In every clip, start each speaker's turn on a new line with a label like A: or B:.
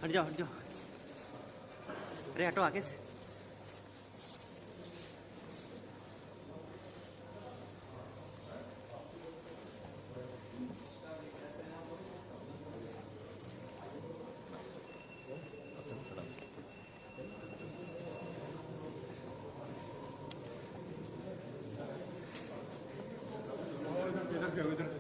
A: हट जाओ हट जाओ। अरे हटो आगे से।
B: इधर से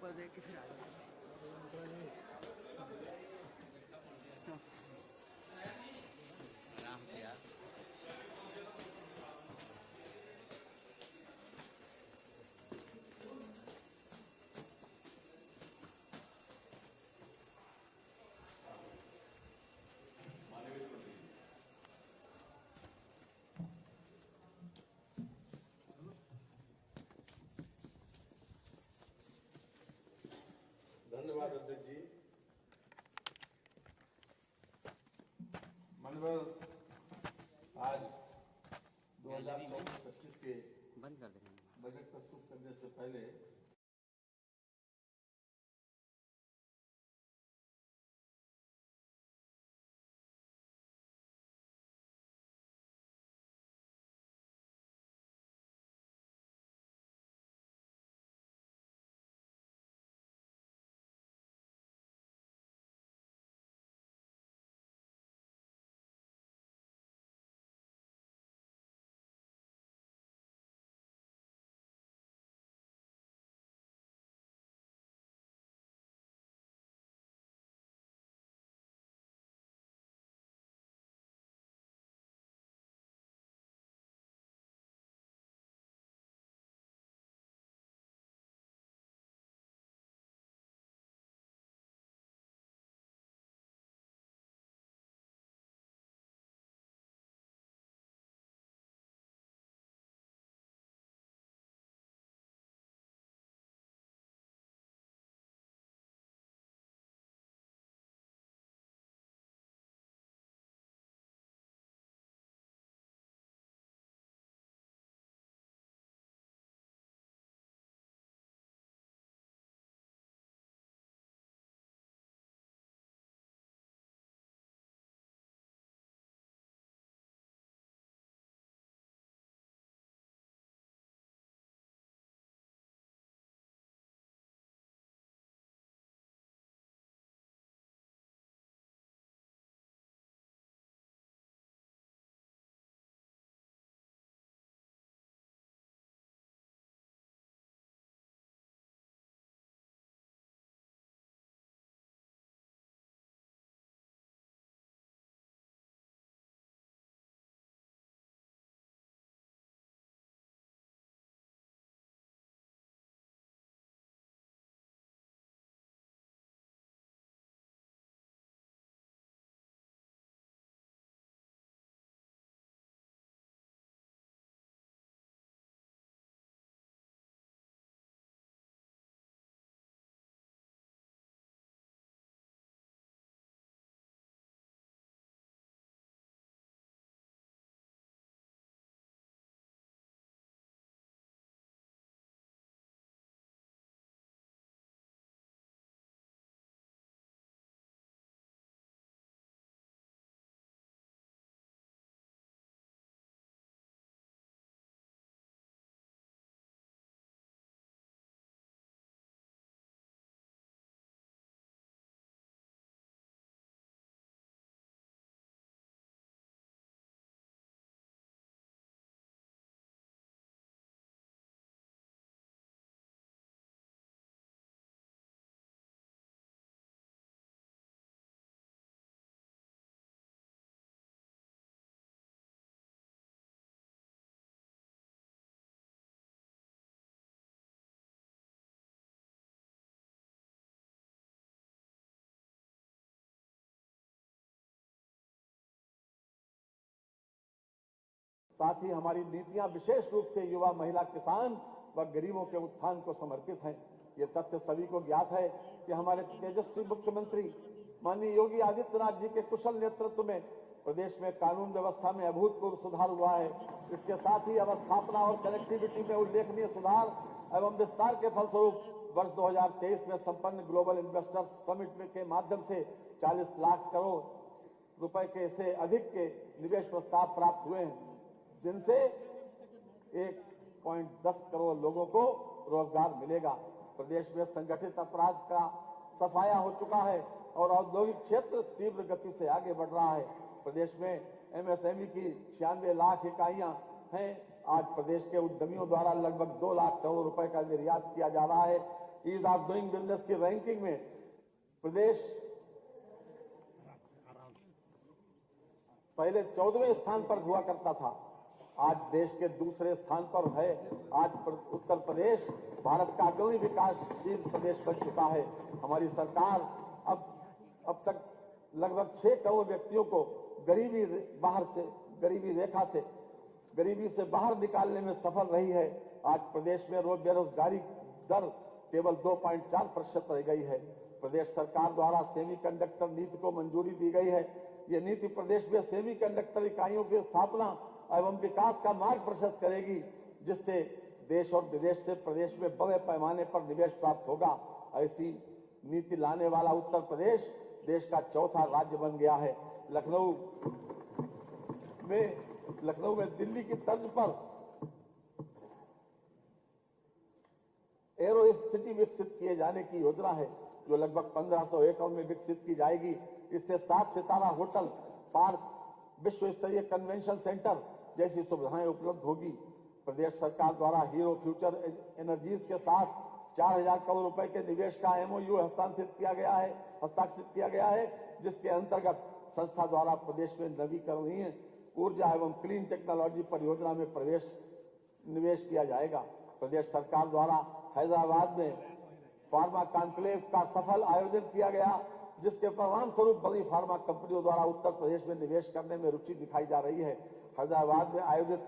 A: को देख के फिर आ जाए। आराम से यार।
B: धन्यवाद अध्यक्ष जी। माननीय आज 2024-25 के
A: बंद कर देंगे।
B: बजट प्रस्तुत करने से पहले
C: साथ ही हमारी नीतियां विशेष रूप से युवा, महिला, किसान व गरीबों के उत्थान को समर्पित हैं। ये तथ्य सभी को ज्ञात है कि हमारे तेजस्वी मुख्यमंत्री माननीय योगी आदित्यनाथ जी के कुशल नेतृत्व में प्रदेश में कानून व्यवस्था में अभूतपूर्व सुधार हुआ है। इसके साथ ही अवस्थापना और कनेक्टिविटी में उल्लेखनीय सुधार एवं विस्तार के फलस्वरूप वर्ष 2023 में संपन्न ग्लोबल इन्वेस्टर्स समिट के माध्यम से 40 लाख करोड़ रुपए के से अधिक के निवेश प्रस्ताव प्राप्त हुए हैं, जिनसे 1.10 करोड़ लोगों को रोजगार मिलेगा। प्रदेश में संगठित अपराध का सफाया हो चुका है और औद्योगिक क्षेत्र तीव्र गति से आगे बढ़ रहा है। प्रदेश में एमएसएमई की 96 लाख इकाइयां हैं। आज प्रदेश के उद्यमियों द्वारा लगभग 2 लाख करोड़ रुपए का निर्यात किया जा रहा है। ईज ऑफ डूइंग बिजनेस की रैंकिंग में प्रदेश पहले 14वें स्थान पर हुआ करता था, आज देश के दूसरे स्थान पर है। आज उत्तर प्रदेश भारत का अग्रणी विकासशील प्रदेश बन चुका है। हमारी सरकार अब तक लगभग 6 करोड़ व्यक्तियों को गरीबी से बाहर निकालने में सफल रही है। आज प्रदेश में बेरोजगारी दर केवल 2.4% रह गई है। प्रदेश सरकार द्वारा सेमीकंडक्टर नीति को मंजूरी दी गई है। ये नीति प्रदेश में सेमीकंडक्टर इकाइयों की स्थापना एवं विकास का मार्ग प्रशस्त करेगी, जिससे देश और विदेश से प्रदेश में बड़े पैमाने पर निवेश प्राप्त होगा। ऐसी नीति लाने वाला उत्तर प्रदेश देश का चौथा राज्य बन गया है। लखनऊ में दिल्ली की तर्ज पर एरो सिटी विकसित किए जाने की योजना है, जो लगभग 1500 एकड़ में विकसित की जाएगी। इससे 7 सितारा होटल, पार्क, विश्व स्तरीय कन्वेंशन सेंटर जैसी सुविधाएं उपलब्ध होगी। प्रदेश सरकार द्वारा हीरो फ्यूचर एनर्जीज के साथ 4000 करोड़ रुपए के निवेश का MOU हस्ताक्षरित किया गया है, जिसके अंतर्गत संस्था द्वारा प्रदेश में नवीकरणीय ऊर्जा एवं क्लीन टेक्नोलॉजी परियोजना में निवेश किया जाएगा। प्रदेश सरकार द्वारा हैदराबाद में फार्मा कॉन्क्लेव का सफल आयोजन किया गया, जिसके परिणाम स्वरूप बड़ी फार्मा कंपनियों द्वारा उत्तर प्रदेश में निवेश करने में रुचि दिखाई जा रही है। हैदराबाद में आयोजित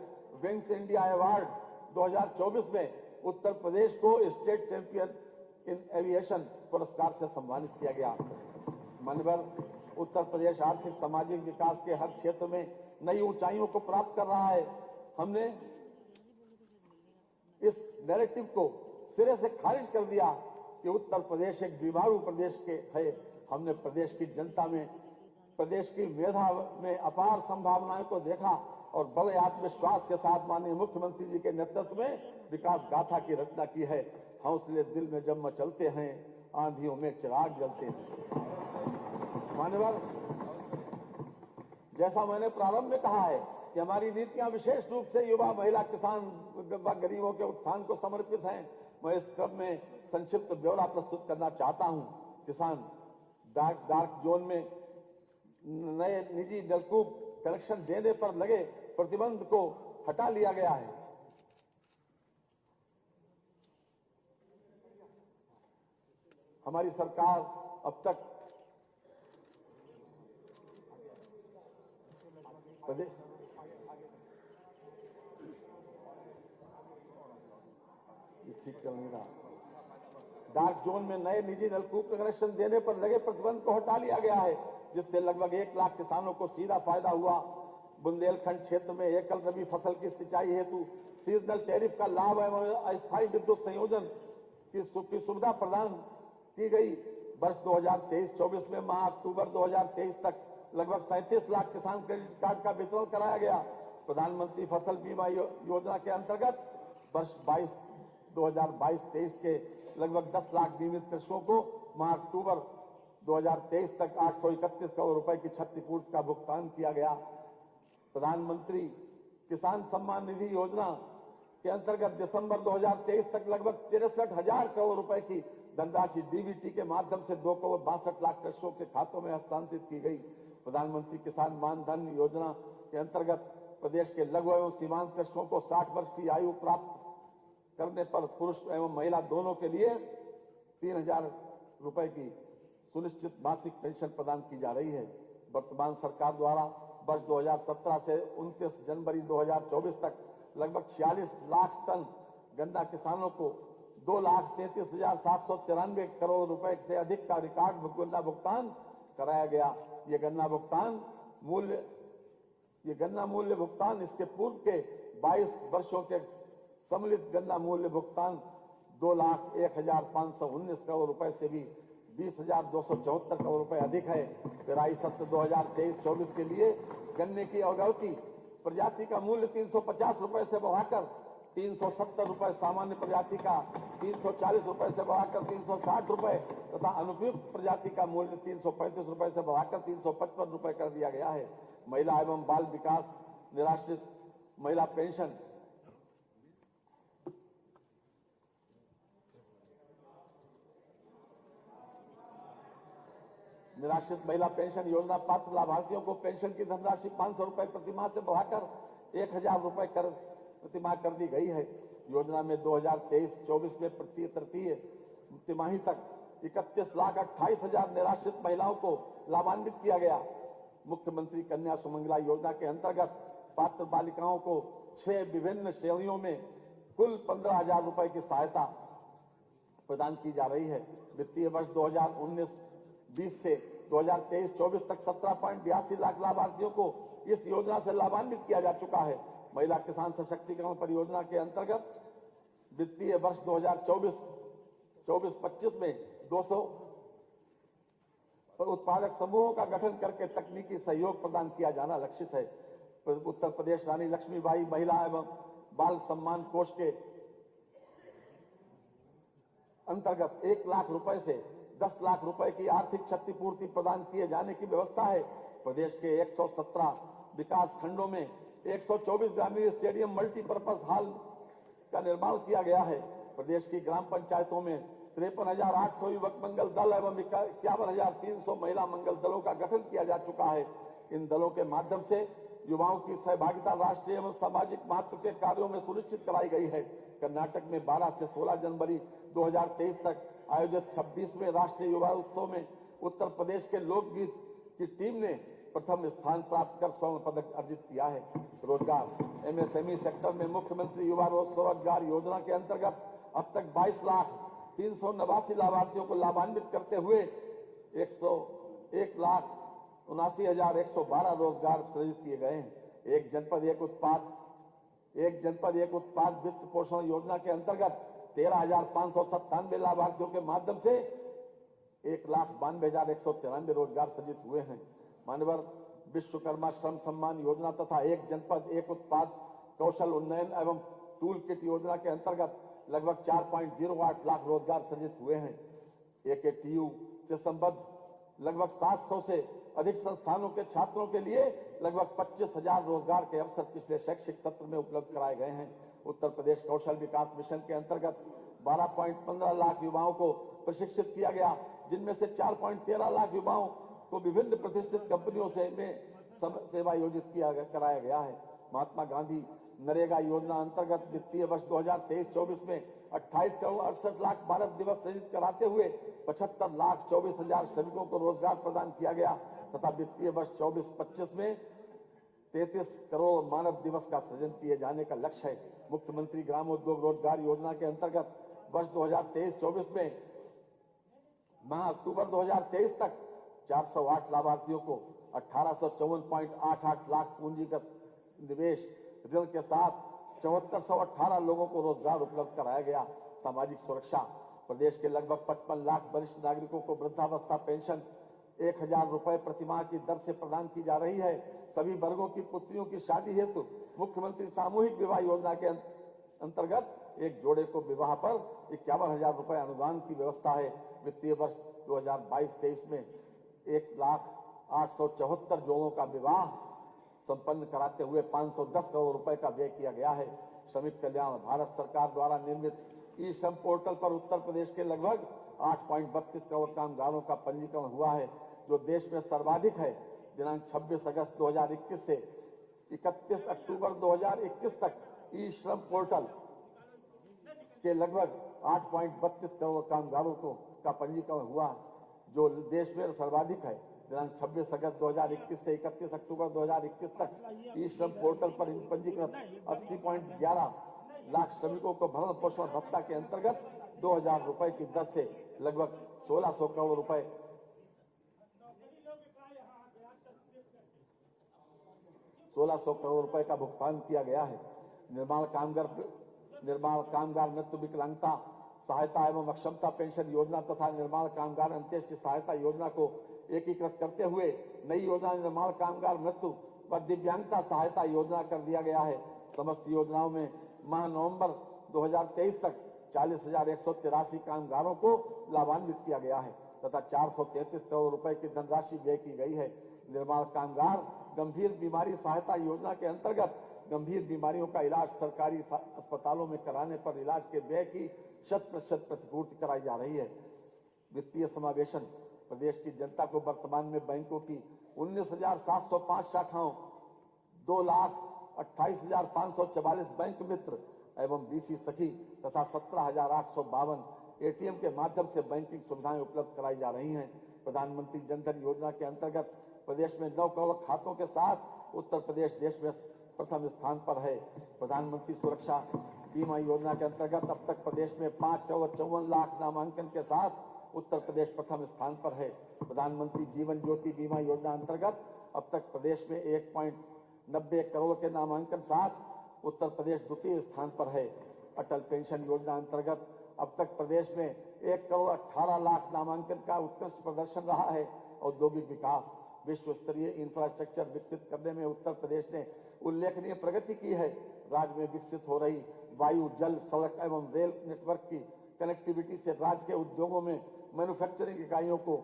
C: विंग्स इंडिया अवार्ड 2024 में उत्तर प्रदेश को स्टेट चैंपियन इन एविएशन पुरस्कार से सम्मानित किया गया। मनभर उत्तर प्रदेश आर्थिक सामाजिक विकास के हर क्षेत्र में नई ऊंचाइयों को प्राप्त कर रहा है। हमने इस नैरेटिव को सिरे से खारिज कर दिया कि उत्तर प्रदेश एक बीमारू प्रदेश है। हमने प्रदेश की जनता में, प्रदेश की मेधा में अपार संभावनाओं को देखा और बड़े आत्मविश्वास के साथ माननीय मुख्यमंत्री जी के नेतृत्व में विकास गाथा की रचना की है। हौसले दिल में जब मचलते हैं, आंधियों में चिराग जलते हैं। मान्यवर, जैसा मैंने प्रारंभ में कहा है कि हमारी नीतियां विशेष रूप से युवा, महिला, किसान व गरीबों के उत्थान को समर्पित हैं। मैं इस क्रम में संक्षिप्त ब्यौरा प्रस्तुत करना चाहता हूं। किसान डार्क जोन में नए निजी नलकूप कनेक्शन देने पर लगे प्रतिबंध को हटा लिया गया है। हमारी सरकार अब तक प्रदेश ठीक चल नहीं रहा। डार्क जोन में नए निजी नलकूप कनेक्शन देने पर लगे प्रतिबंध को हटा लिया गया है, जिससे लगभग 1 लाख किसानों को सीधा फायदा हुआ। बुंदेलखंड क्षेत्र में एकल रबी फसल की सिंचाई हेतु सीजनल टैरिफ का लाभ एवं अस्थायी विद्युत संयोजन की सुविधा प्रदान की गई। वर्ष 2023-24 में माह अक्टूबर 2023 तक लगभग 37 लाख किसान क्रेडिट कार्ड का वितरण कराया गया। प्रधानमंत्री फसल बीमा योजना के अंतर्गत वर्ष 2022-23 के लगभग 10 लाख बीमित कृषकों को माह अक्टूबर 2023 तक 831 करोड़ रुपए की क्षतिपूर्ति का भुगतान किया गया। प्रधानमंत्री किसान सम्मान निधि योजना के अंतर्गत दिसंबर 2023 तक लगभग 63,000 करोड़ रुपए की धनराशि DBT के माध्यम से 2 करोड़ 62 लाख कृषकों के खातों में हस्तांतरित की गई। प्रधानमंत्री किसान मान धन योजना के अंतर्गत प्रदेश के लघु एवं सीमांत कृषकों को 60 वर्ष की आयु प्राप्त करने पर पुरुष एवं महिला दोनों के लिए 3,000 रुपए की सुनिश्चित मासिक पेंशन प्रदान की जा रही है। वर्तमान सरकार द्वारा वर्ष 2017 से 29 जनवरी 2024 तक लगभग 46 लाख टन गन्ना किसानों को 2,33,793 करोड़ रुपए से अधिक का रिकॉर्ड गन्ना भुगतान कराया गया। ये गन्ना मूल्य भुगतान इसके पूर्व के 22 वर्षों के सम्मिलित गन्ना मूल्य भुगतान 2,01,519 करोड़ रुपए से भी 20,274 करोड़ रुपए अधिक है। पेराई सत्र 2023-24 के लिए गन्ने की अवगौती प्रजाति का मूल्य 350 रुपए से बढ़ाकर 370 रुपए, सामान्य प्रजाति का 340 रुपए से बढ़ाकर 360 रुपए तथा अनुपयुक्त प्रजाति का मूल्य 335 रुपए से बढ़ाकर 355 रुपए कर दिया गया है। महिला एवं बाल विकास निराश्रित महिला पेंशन निराश्रित महिला पेंशन योजना पात्र लाभार्थियों को पेंशन की धनराशि 500 रुपए प्रतिमाह से बढ़ाकर 1000 रुपए प्रतिमाह कर दी गई है। योजना में 2023-24 में प्रति तृतीय तिमाही तक 31,28,000 निराश्रित महिलाओं को लाभान्वित किया गया। मुख्यमंत्री कन्या सुमंगला योजना के अंतर्गत पात्र बालिकाओं को 6 विभिन्न श्रेणियों में कुल 15,000 रुपए की सहायता प्रदान की जा रही है। वित्तीय वर्ष 2019-20 से 2023-24 तक 17.82 लाख लाभार्थियों को इस योजना से लाभान्वित किया जा चुका है। महिला किसान सशक्तिकरण परियोजना के अंतर्गत वित्तीय वर्ष 2024-25 में 200 उत्पादक समूहों का गठन करके तकनीकी सहयोग प्रदान किया जाना लक्षित है। उत्तर प्रदेश रानी लक्ष्मीबाई महिला एवं बाल सम्मान कोष के अंतर्गत 1 लाख रुपए से 10 लाख रुपए की आर्थिक क्षतिपूर्ति प्रदान किए जाने की व्यवस्था है। प्रदेश के 117 विकास खंडों में 124 ग्रामीण स्टेडियम मल्टीपर्पज हॉल का निर्माण किया गया है। प्रदेश की ग्राम पंचायतों में 53,800 युवक मंगल दल एवं 51,300 महिला मंगल दलों का गठन किया जा चुका है। इन दलों के माध्यम से युवाओं की सहभागिता राष्ट्रीय एवं सामाजिक महत्व के कार्यों में सुनिश्चित कराई गई है। कर्नाटक में 12 से 16 जनवरी 2023 तक आयोजित 26वें राष्ट्रीय युवा उत्सव में उत्तर प्रदेश के लोकगीत की टीम ने प्रथम स्थान प्राप्त कर स्वर्ण पदक अर्जित किया है। रोजगार एमएसएमई सेक्टर में मुख्यमंत्री युवा स्वरोजगार योजना के अंतर्गत अब तक 22,389 लाभार्थियों को लाभान्वित करते हुए 1,79,112 रोजगार सृजित किए गए हैं। एक जनपद एक उत्पाद वित्त पोषण योजना के अंतर्गत 13,597 लाभार्थियों के माध्यम से 1,92,193 रोजगार सृजित हुए हैं। मान्यवर विश्वकर्मा श्रम सम्मान योजना तथा एक जनपद एक उत्पाद कौशल उन्नयन एवं टूल किट योजना के अंतर्गत लगभग 4.08 लाख रोजगार सृजित हुए हैं। AKTU से संबद्ध लगभग 700 से अधिक संस्थानों के छात्रों के लिए लगभग 25,000 रोजगार के अवसर पिछले शैक्षिक सत्र में उपलब्ध कराए गए हैं। उत्तर प्रदेश कौशल विकास मिशन के अंतर्गत 12.15 लाख युवाओं को प्रशिक्षित किया गया, जिनमें से 4.13 लाख युवाओं को विभिन्न प्रतिष्ठित कंपनियों से सेवा योजित कराया गया है। महात्मा गांधी नरेगा योजना अंतर्गत वित्तीय वर्ष 2023-24 में 28 करोड़ 68 लाख भारत दिवस सृजित कराते हुए 75,24,000 श्रमिकों को रोजगार प्रदान किया गया तथा वित्तीय वर्ष 24-25 में 33 करोड़ मानव दिवस का सृजन किए जाने का लक्ष्य है। मुख्यमंत्री ग्रामोद्योग रोजगार योजना के अंतर्गत वर्ष 2023-24 में माह अक्टूबर 2023 तक 408 लाभार्थियों को 1854.88 लाख पूंजीगत निवेश ऋण के साथ 7418 लोगों को रोजगार उपलब्ध कराया गया। सामाजिक सुरक्षा प्रदेश के लगभग 55 लाख वरिष्ठ नागरिकों को वृद्धावस्था पेंशन 1,000 रुपए प्रतिमाह की दर से प्रदान की जा रही है। सभी वर्गों की पुत्रियों की शादी हेतु मुख्यमंत्री सामूहिक विवाह योजना के अंतर्गत एक जोड़े को विवाह पर 51,000 रुपए अनुदान की व्यवस्था है। वित्तीय वर्ष 2022-23 में 1,08,74 जोड़ों का विवाह संपन्न कराते हुए 510 करोड़ रुपए का व्यय किया गया है। श्रमिक कल्याण भारत सरकार द्वारा निर्मित ई श्रम पोर्टल पर उत्तर प्रदेश के लगभग 8.32 करोड़ कामगारों का पंजीकरण हुआ है, जो देश में सर्वाधिक है। दिनांक 26 अगस्त 2021 से 31 अक्टूबर 2021 तक ई श्रम पोर्टल के लगभग 8.32 करोड़ कामगारों का पंजीकरण हुआ, जो देश में सर्वाधिक है। दिनांक 26 अगस्त 2021 से 31 अक्टूबर 2021 तक ई श्रम पोर्टल पर पंजीकृत 80.11 लाख श्रमिकों को भरण पोषण भत्ता के अंतर्गत 2,000 रुपए की दर से लगभग 1,600 करोड़ रुपए 1,600 करोड़ रुपए का भुगतान किया गया है। निर्माण कामगार मृत्यु विकलांगता सहायता एवं अक्षमता पेंशन योजना तथा निर्माण कामगार अंत्येष्टि सहायता योजना को एकीकृत करते हुए नई योजना निर्माण कामगार मृत्यु व दिव्यांगता सहायता योजना कर दिया गया है। समस्त योजनाओं में माह नवंबर 2023 तक 40,183 कामगारों को लाभान्वित किया गया है तथा 433 करोड़ रुपए की धनराशि व्यय की गई है। निर्माण कामगार गंभीर बीमारी सहायता योजना के अंतर्गत गंभीर बीमारियों का इलाज सरकारी अस्पतालों में कराने पर इलाज के व्यय की 100% प्रतिपूर्ति कराई जा रही है। वित्तीय समावेशन प्रदेश की जनता को वर्तमान में बैंकों की 19,705 शाखाओं, 2,28,544 बैंक मित्र एवं बीसी सखी तथा 17,852 एटीएम के माध्यम से बैंकिंग सुविधाएं उपलब्ध कराई जा रही हैं। प्रधानमंत्री जनधन योजना के अंतर्गत प्रदेश में 9 करोड़ खातों के साथ उत्तर प्रदेश देश में प्रथम स्थान पर है। प्रधानमंत्री सुरक्षा बीमा योजना के अंतर्गत अब तक प्रदेश में 5 करोड़ 54 लाख नामांकन के साथ उत्तर प्रदेश प्रथम स्थान पर है। प्रधानमंत्री जीवन ज्योति बीमा योजना अंतर्गत अब तक प्रदेश में 1.90 करोड़ के नामांकन साथ उत्तर प्रदेश द्वितीय स्थान पर है। अटल पेंशन योजना अंतर्गत अब तक प्रदेश में 1 करोड़ 18 लाख नामांकन का उत्कृष्ट प्रदर्शन रहा है। औद्योगिक विकास, विश्व स्तरीय इंफ्रास्ट्रक्चर विकसित करने में उत्तर प्रदेश ने उल्लेखनीय प्रगति की है। राज्य में विकसित हो रही वायु, जल, सड़क एवं रेल नेटवर्क की कनेक्टिविटी से राज्य के उद्योगों में मैन्युफैक्चरिंग इकाइयों को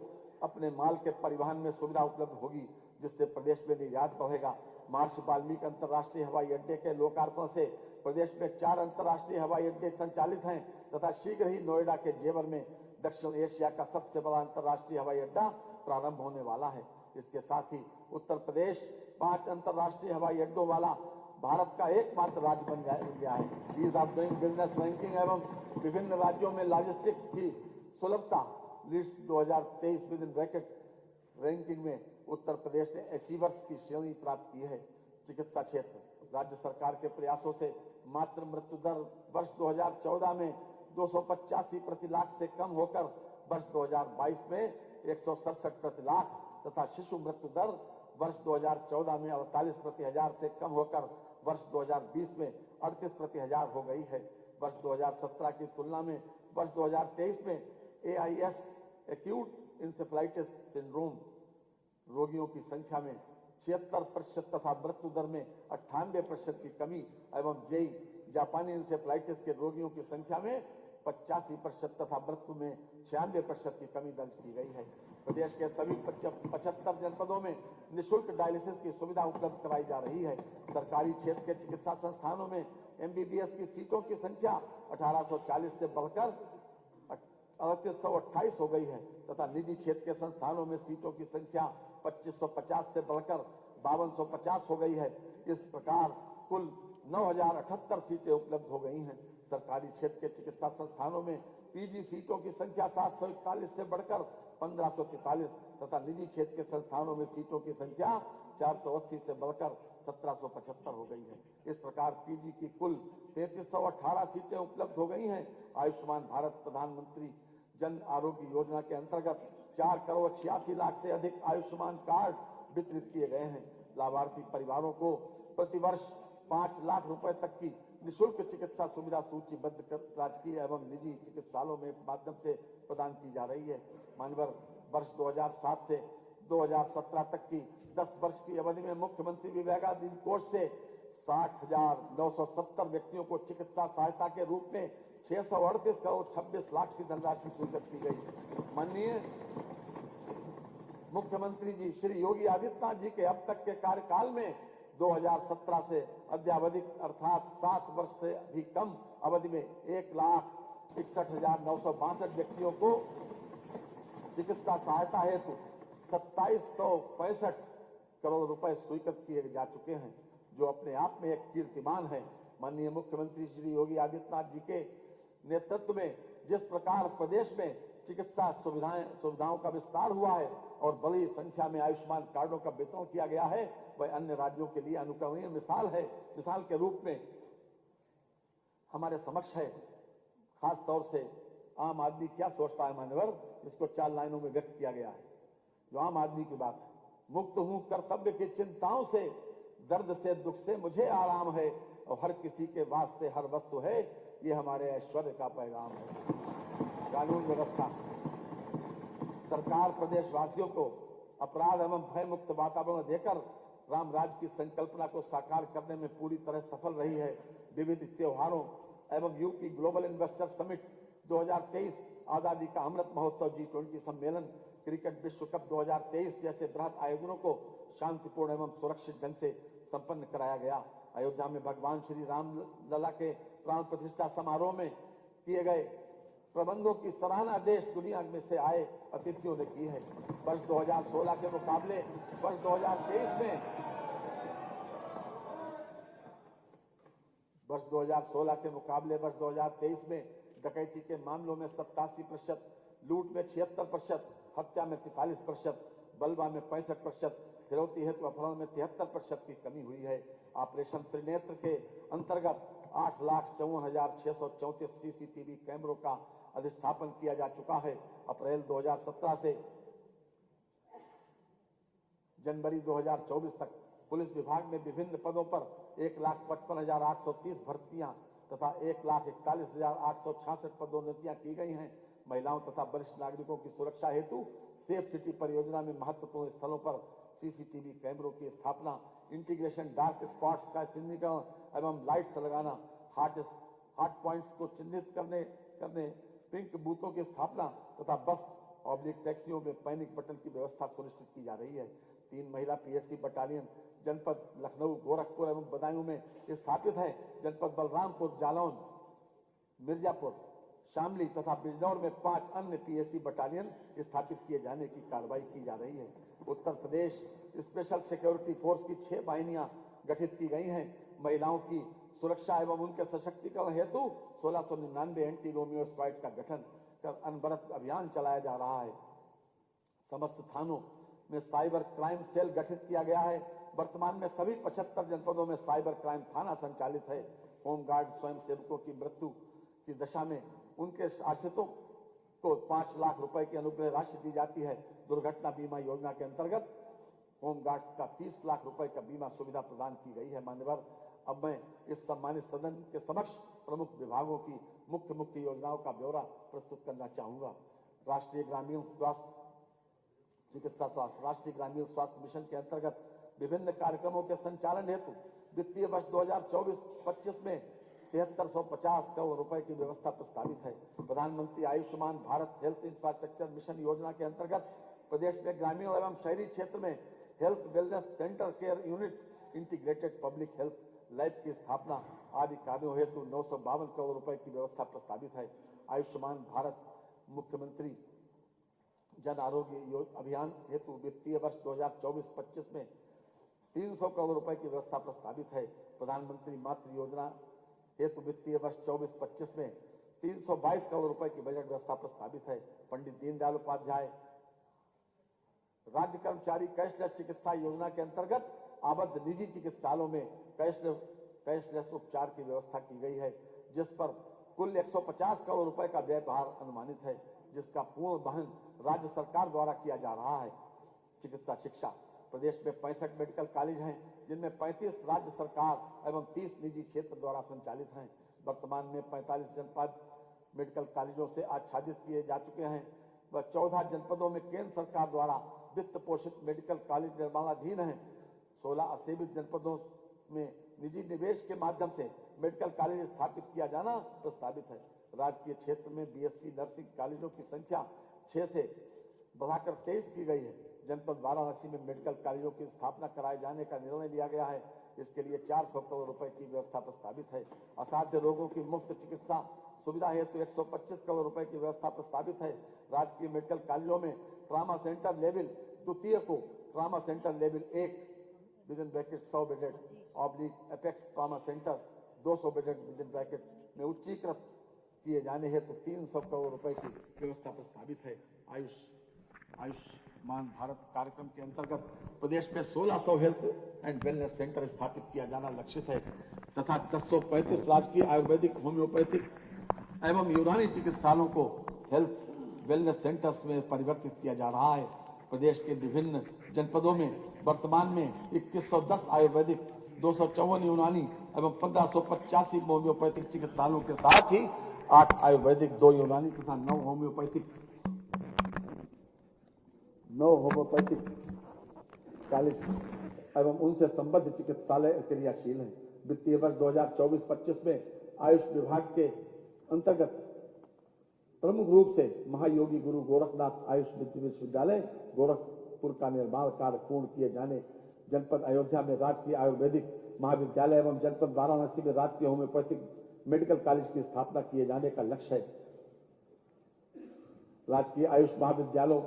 C: अपने माल के परिवहन में सुविधा उपलब्ध होगी, जिससे प्रदेश में निर्यात बढ़ेगा। महर्षि वाल्मीकि अंतर्राष्ट्रीय हवाई अड्डे के लोकार्पण से प्रदेश में 4 अंतर्राष्ट्रीय हवाई अड्डे संचालित हैं तथा शीघ्र ही नोएडा के जेवर में दक्षिण एशिया का सबसे बड़ा अंतर्राष्ट्रीय हवाई अड्डा प्रारंभ होने वाला है। इसके साथ ही उत्तर प्रदेश 5 अंतर्राष्ट्रीय हवाई अड्डों वाला भारत का एकमात्र राज्य बन गया है। Ease of doing business ranking एवं विभिन्न राज्यों में लॉजिस्टिक्स की सुलभता leads 2023 with in bracket ranking में उत्तर प्रदेश ने अचीवर्स की श्रेणी प्राप्त की है। चिकित्सा क्षेत्र, राज्य सरकार के प्रयासों से मातृ मृत्यु दर वर्ष 2014 में 285 प्रति लाख से कम होकर वर्ष 2022 में 167 प्रति लाख तथा शिशु मृत्यु दर वर्ष 2014 में 48 प्रति हजार से कम होकर वर्ष 2020 में 38 प्रति हजार हो गई है। वर्ष 2017 की तुलना में वर्ष 2023 में AIS एक्यूट इंसेफ्लाइटिस सिंड्रोम रोगियों की संख्या में 76% तथा मृत्यु दर में 98% की कमी एवं जेई जापानी इंसेफ्लाइटिस के रोगियों की संख्या में 85% तथा मृत्यु में 96% की कमी दर्ज की गई है। प्रदेश के सभी 75 जनपदों में निःशुल्क डायलिसिस की सुविधा उपलब्ध कराई जा रही है। सरकारी क्षेत्र के चिकित्सा संस्थानों में MBBS की सीटों की संख्या 1840 से बढ़कर 3828 हो गई है तथा निजी क्षेत्र के संस्थानों में सीटों की संख्या 2550 से बढ़कर 5250 हो गई है। इस प्रकार कुल 9078 सीटें उपलब्ध हो गई हैं। सरकारी क्षेत्र के चिकित्सा संस्थानों में PG सीटों की संख्या 741 से बढ़कर 1543 तथा निजी क्षेत्र के संस्थानों में सीटों की संख्या 480 से बढ़कर 1775 हो गई है। इस प्रकार PG की कुल 3318 सीटें उपलब्ध हो गई हैं। आयुष्मान भारत प्रधानमंत्री जन आरोग्य योजना के अंतर्गत 4 करोड़ 86 लाख से अधिक आयुष्मान कार्ड वितरित किए गए हैं। लाभार्थी परिवारों को प्रतिवर्ष 5 लाख रुपए तक की निःशुल्क चिकित्सा सुविधा सूचीबद्ध कर राजकीय एवं निजी चिकित्सालयों में माध्यम से प्रदान की जा रही है। मानवर वर्ष 2007 से 2017 तक की 10 वर्ष की अवधि में मुख्यमंत्री विवेकाधीन कोष से 60,970 व्यक्तियों को चिकित्सा सहायता के रूप में 638 करोड़ 26 लाख की धनराशि स्वीकृत की गई। माननीय मुख्यमंत्री जी श्री योगी आदित्यनाथ जी के अब तक के कार्यकाल में 2017 से अद्यावधिक अर्थात 7 वर्ष से भी कम अवधि में 1,61,962 व्यक्तियों को चिकित्सा सहायता हेतु 2765 करोड़ रुपए स्वीकृत किए जा चुके हैं, जो अपने आप में एक कीर्तिमान है। माननीय मुख्यमंत्री श्री योगी आदित्यनाथ जी के नेतृत्व में जिस प्रकार प्रदेश में चिकित्सा सुविधाओं का विस्तार हुआ है और बड़ी संख्या में आयुष्मान कार्डों का वितरण किया गया है, वह अन्य राज्यों के लिए अनुकरणीय मिसाल है। मिसाल के रूप में हमारे समक्ष है। खास तौर से आम आदमी क्या सोचता है मान्यवर, इसको 4 लाइनों में व्यक्त किया गया है। जो आम आदमी की बात है, मुक्त हूं कर्तव्य की चिंताओं से, दर्द से दुख से मुझे आराम है और हर किसी के वास्ते हर वस्तु है, ये हमारे ऐश्वर्य का पैगाम है। कानून व्यवस्था, सरकार प्रदेशवासियों को अपराध एवं भय मुक्त वातावरण देकर राम राज्य की संकल्पना को साकार करने में पूरी तरह सफल रही है। विविध त्योहारों एवं यूपी ग्लोबल इन्वेस्टर समिट 2023, आजादी का अमृत महोत्सव, G20 सम्मेलन, क्रिकेट विश्व कप 2023 जैसे बृहत आयोजनों को शांतिपूर्ण एवं सुरक्षित ढंग से संपन्न कराया गया। अयोध्या में भगवान श्री राम लला के प्राण प्रतिष्ठा समारोह में किए गए प्रबंधों की सराहना देश दुनिया में से आए अतिथियों ने की है। वर्ष 2016 के मुकाबले वर्ष 2023 में डकैती के मामलों में 87%, लूट में 76%, हत्या में 43%, बलवा में 65%, फिरौती हेतु अपहरण में 73% की कमी हुई है। ऑपरेशन त्रिनेत्र के अंतर्गत 8,54,634 सीसीटीवी कैमरों का अधिष्ठापन किया जा चुका है। अप्रैल 2017 से जनवरी 2024 तक पुलिस विभाग में विभिन्न पदों पर 1,55,830 भर्तियां तथा 1,41,866 पदोन्नतियां की गई हैं। महिलाओं तथा वरिष्ठ नागरिकों की सुरक्षा हेतु सेफ सिटी परियोजना में महत्वपूर्ण स्थलों पर सीसीटीवी कैमरों की स्थापना, इंटीग्रेशन, डार्क स्पॉट्स का चिन्हीकरण एवं लाइट्स लगाना, हॉट पॉइंट्स को चिन्हित करने पिंक बूथों की स्थापना तथा बस टैक्सियों में पैनिक बटन की व्यवस्था सुनिश्चित की जा रही है। 3 महिला पीएससी बटालियन जनपद लखनऊ, गोरखपुर एवं बदायूं में स्थापित है। जनपद बलरामपुर, जालौन, मिर्जापुर, शामली तथा बिजनौर में 5 अन्य पीएससी बटालियन स्थापित किए जाने की कार्रवाई की जा रही है। Uttar Pradesh special security force की 6 वाहिनियां गठित की गई हैं। महिलाओं की सुरक्षा एवं उनके सशक्तिकरण हेतु 1699 एंटी रोमियो स्क्वाड का गठन कर अनवरत अभियान चलाया जा रहा है। समस्त थानों में साइबर क्राइम सेल गठित किया गया है। वर्तमान में सभी 75 जनपदों में साइबर क्राइम थाना संचालित है। होमगार्ड स्वयं सेवकों की मृत्यु की दशा में उनके आश्रितों को 5 लाख रुपए की अनुग्रह राशि दी जाती है। दुर्घटना बीमा योजना के अंतर्गत होमगार्ड्स का 30 लाख रुपए का बीमा सुविधा प्रदान की गई है। मान्यवर, अब मैं इस सम्मानित सदन के समक्ष प्रमुख विभागों की मुख्य योजनाओं का ब्यौरा प्रस्तुत करना चाहूंगा। राष्ट्रीय ग्रामीण स्वास्थ्य मिशन के अंतर्गत विभिन्न कार्यक्रमों के संचालन हेतु वित्तीय वर्ष 2024-25 में 7350 करोड़ रुपए की व्यवस्था प्रस्तावित है। प्रधानमंत्री Ayushman Bharat health infrastructure mission योजना के अंतर्गत प्रदेश में ग्रामीण एवं शहरी क्षेत्र में health wellness centre, care unit, integrated public health lab की स्थापना आदि कार्यों हेतु 952 करोड़ रुपए की व्यवस्था प्रस्तावित है। आयुष्मान भारत मुख्यमंत्री जन आरोग्य अभियान हेतु वित्तीय वर्ष 2024-25 में 300 करोड़ रुपए की व्यवस्था प्रस्तावित है। प्रधानमंत्री मातृ योजना हेतु वित्तीय वर्ष 24-25 में 322 करोड़ रुपए की बजट व्यवस्था प्रस्तावित है। पंडित दीनदयाल उपाध्याय राज्य कर्मचारी कैशलेस चिकित्सा योजना के अंतर्गत आबद्ध निजी चिकित्सालयों में कैशलेस उपचार की व्यवस्था की गई है, जिस पर कुल 150 करोड़ रुपए का व्यय भार अनुमानित है, जिसका पूर्ण वहन राज्य सरकार द्वारा किया जा रहा है। चिकित्सा शिक्षा प्रदेश में 65 मेडिकल कॉलेज हैं, जिनमें 35 राज्य सरकार एवं 30 निजी क्षेत्र द्वारा संचालित हैं। वर्तमान में 45 जनपद मेडिकल कॉलेजों से आच्छादित किए जा चुके हैं व 14 जनपदों में केंद्र सरकार द्वारा वित्त पोषित मेडिकल कॉलेज निर्माणाधीन हैं। 16 असेवित जनपदों में निजी निवेश के माध्यम से मेडिकल कॉलेज स्थापित किया जाना प्रस्तावित है। राजकीय क्षेत्र में बीएससी नर्सिंग कॉलेजों की संख्या 6 से बढ़ाकर 23 की गई है। जनपद वाराणसी में मेडिकल कॉलेजों की स्थापना कराए जाने का निर्णय लिया गया है। इसके लिए 400 करोड़ रुपए की व्यवस्था प्रस्तावित है। असाध्य रोगों की मुफ्त चिकित्सा सुविधा हेतु 125 करोड़ रुपए की व्यवस्था प्रस्तावित है। राजकीय मेडिकल कॉलेजों में ट्रामा सेंटर लेवल द्वितीय को trauma centre level 1 with in bracket 100 bedded apex trauma centre 200 bedded with in bracket में उच्चीकृत किए जाने हेतु 300 करोड़ रुपए की व्यवस्था प्रस्तावित है। आयुष्मान भारत कार्यक्रम के अंतर्गत प्रदेश में 1600 हेल्थ एंड वेलनेस सेंटर स्थापित किया जाना लक्षित है तथा 1035 राजकीय आयुर्वेदिक, होम्योपैथिक एवं यूनानी चिकित्सालयों को हेल्थ वेलनेस सेंटर्स में परिवर्तित किया जा रहा है। प्रदेश के विभिन्न जनपदों में वर्तमान में 2110 आयुर्वेदिक, 254 यूनानी एवं 1585 होम्योपैथिक चिकित्सालयों के साथ ही 8 आयुर्वेदिक, 2 यूनानी तथा 9 होम्योपैथिक कॉलेज एवं उनसे संबद्ध चिकित्सालय क्रियाशील हैं। वित्तीय वर्ष 2024-25 में आयुष विभाग के अंतर्गत प्रमुख रूप से महायोगी गुरु गोरखनाथ आयुष विश्वविद्यालय गोरखपुर का निर्माण कार्य पूर्ण किए जाने, जनपद अयोध्या में राजकीय आयुर्वेदिक महाविद्यालय एवं जनपद वाराणसी में राजकीय होम्योपैथिक मेडिकल कॉलेज की स्थापना किए जाने का लक्ष्य है। राजकीय आयुष महाविद्यालयों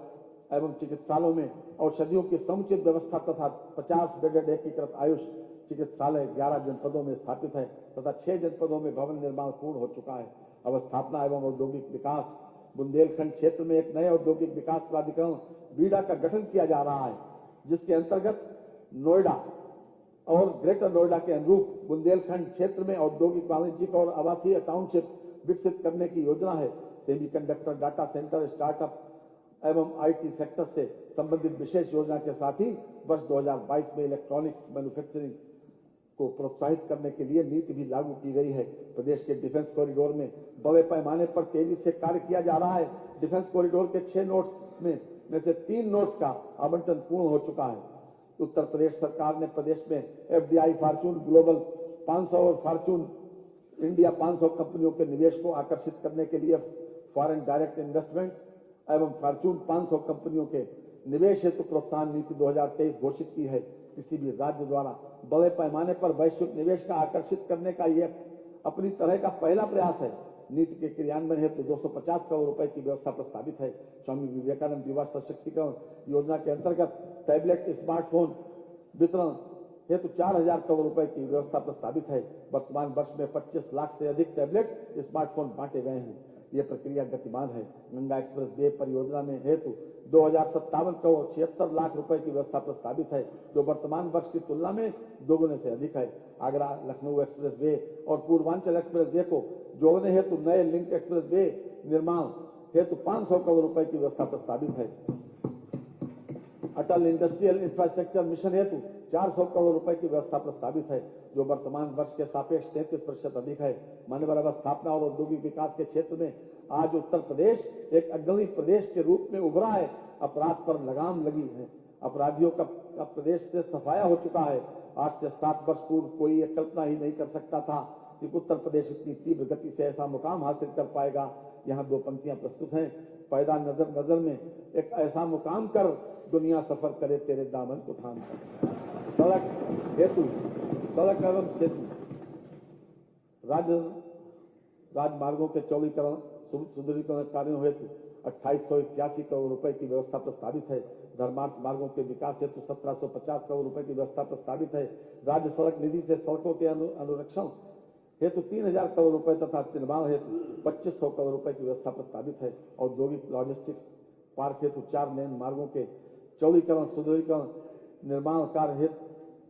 C: एवं चिकित्सालयों में औषधियों की समुचित व्यवस्था तथा 50 बेडेड एकीकृत आयुष चिकित्सालय 11 जनपदों में स्थापित है तथा 6 जनपदों में भवन निर्माण पूर्ण हो चुका है। अवस्थापना एवं औद्योगिक विकास, बुंदेलखंड क्षेत्र में एक नए औद्योगिक विकास प्राधिकरण बीडा का गठन किया जा रहा है, जिसके अंतर्गत नोएडा और ग्रेटर नोएडा के अनुरूप बुंदेलखंड क्षेत्र में औद्योगिक, वाणिज्यिक और आवासीय टाउनशिप विकसित करने की योजना है। सेमीकंडक्टर, डाटा सेंटर, स्टार्टअप एवं आईटी सेक्टर से संबंधित विशेष योजना के साथ ही वर्ष 2022 में इलेक्ट्रॉनिक्स मैन्युफैक्चरिंग को प्रोत्साहित करने के लिए नीति भी लागू की गई है। प्रदेश के डिफेंस कॉरिडोर में बड़े पैमाने पर तेजी से कार्य किया जा रहा है। डिफेंस कॉरिडोर के 6 नोड्स में से 3 नोड्स का आवंटन पूर्ण हो चुका है। उत्तर प्रदेश सरकार ने प्रदेश में एफडीआई, फॉर्च्यून ग्लोबल 500 और फॉर्च्यून इंडिया 500 कंपनियों के निवेश को आकर्षित करने के लिए फॉरेन डायरेक्ट इन्वेस्टमेंट एवं फॉर्च्यून 500 कंपनियों के निवेश हेतु प्रोत्साहन नीति 2023 घोषित की है। किसी भी राज्य द्वारा बड़े पैमाने पर वैश्विक निवेश का आकर्षित करने का यह अपनी तरह का पहला प्रयास है। नीति के क्रियान्वयन हेतु 250 करोड़ रुपए की व्यवस्था प्रस्तावित है। स्वामी विवेकानंद युवा सशक्तिकरण योजना के अंतर्गत टैबलेट, स्मार्टफोन वितरण हेतु 4000 करोड़ रुपए की व्यवस्था प्रस्तावित है। वर्तमान वर्ष में 25 लाख से अधिक टैबलेट, स्मार्टफोन बांटे गए हैं। यह प्रक्रिया गतिमान है। गंगा एक्सप्रेस वे परियोजना में हेतु 2057 करोड़ 76 लाख रुपए की व्यवस्था प्रस्तावित है, जो वर्तमान वर्ष की तुलना में दोगुने से अधिक है। आगरा लखनऊ एक्सप्रेस वे और पूर्वांचल एक्सप्रेस वे को जोड़ने हेतु नए लिंक एक्सप्रेस वे निर्माण हेतु 500 करोड़ रुपए की व्यवस्था प्रस्तावित है। अटल इंडस्ट्रियल इंफ्रास्ट्रक्चर मिशन हेतु 400 करोड़ रुपए की व्यवस्था प्रस्तावित है, जो वर्तमान वर्ष के सापेक्ष 33% अधिक है। मानव अवस्थापना और औद्योगिक विकास के क्षेत्र में आज उत्तर प्रदेश एक अग्रणी प्रदेश के रूप में उभरा है। अपराध पर लगाम लगी है। अपराधियों का प्रदेश से सफाया हो चुका है। 8 से 7 वर्ष पूर्व कोई ये कल्पना ही नहीं कर सकता था कि उत्तर प्रदेश इतनी तीव्र गति से ऐसा मुकाम हासिल कर पाएगा। यहाँ 2 पंक्तियां प्रस्तुत हैं। पैदा नजर में एक ऐसा मुकाम कर, दुनिया सफर करे तेरे दामन को थाम कर। सड़क एवं सेतु, राजमार्गों के चौड़ीकरण, सुदृढ़ीकरण कार्यों हेतु 2881 करोड़ रुपए की व्यवस्था प्रस्तावित है। धर्मार्थ मार्गों के विकास हेतु 1750 करोड़ रुपए की व्यवस्था प्रस्तावित है। राज्य सड़क निधि से सड़कों के अनुरक्षण हेतु 3000 करोड़ रुपए तथा निर्माण हेतु 2500 करोड़ रुपए की व्यवस्था प्रस्तावित है। औद्योगिक लॉजिस्टिक्स पार्क हेतु 4 लेन मार्गों के चौड़ीकरण, सुदृढ़ीकरण, निर्माण कार्य हेतु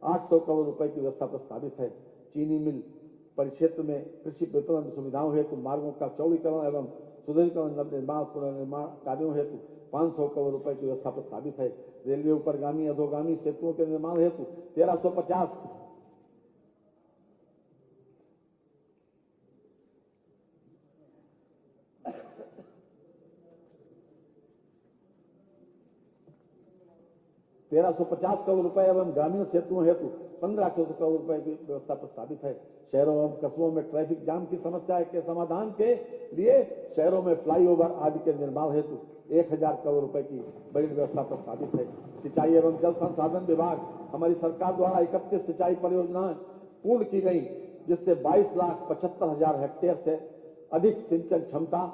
C: 800 करोड़ रुपए की व्यवस्था प्रस्तावित है। चीनी मिल परिक्षेत्र में कृषि विपणन सुविधाओं हेतु मार्गों का चौड़ीकरण एवं सुदृढ़ीकरण, निर्माण, पुनर्निर्माण कार्यों हेतु 500 करोड़ रुपए की व्यवस्था प्रस्तावित है। रेलवे उपरगामी अधोगामी सेतुओं के निर्माण हेतु 1350 करोड़ रुपए एवं ग्रामीण सेतुओं हेतु 1500 करोड़ रुपए की व्यवस्था प्रस्तावित है। शहरों एवं कस्बों में ट्रैफिक जाम की समस्या के समाधान के लिए शहरों में फ्लाईओवर आदि के निर्माण हेतु 1000 करोड़ रुपए की बड़ी व्यवस्था प्रस्तावित है। सिंचाई एवं जल संसाधन विभाग हमारी सरकार द्वारा 31 सिंचाई परियोजनाएं पूर्ण की गई, जिससे 22,75,000 हेक्टेयर से अधिक सिंचन क्षमता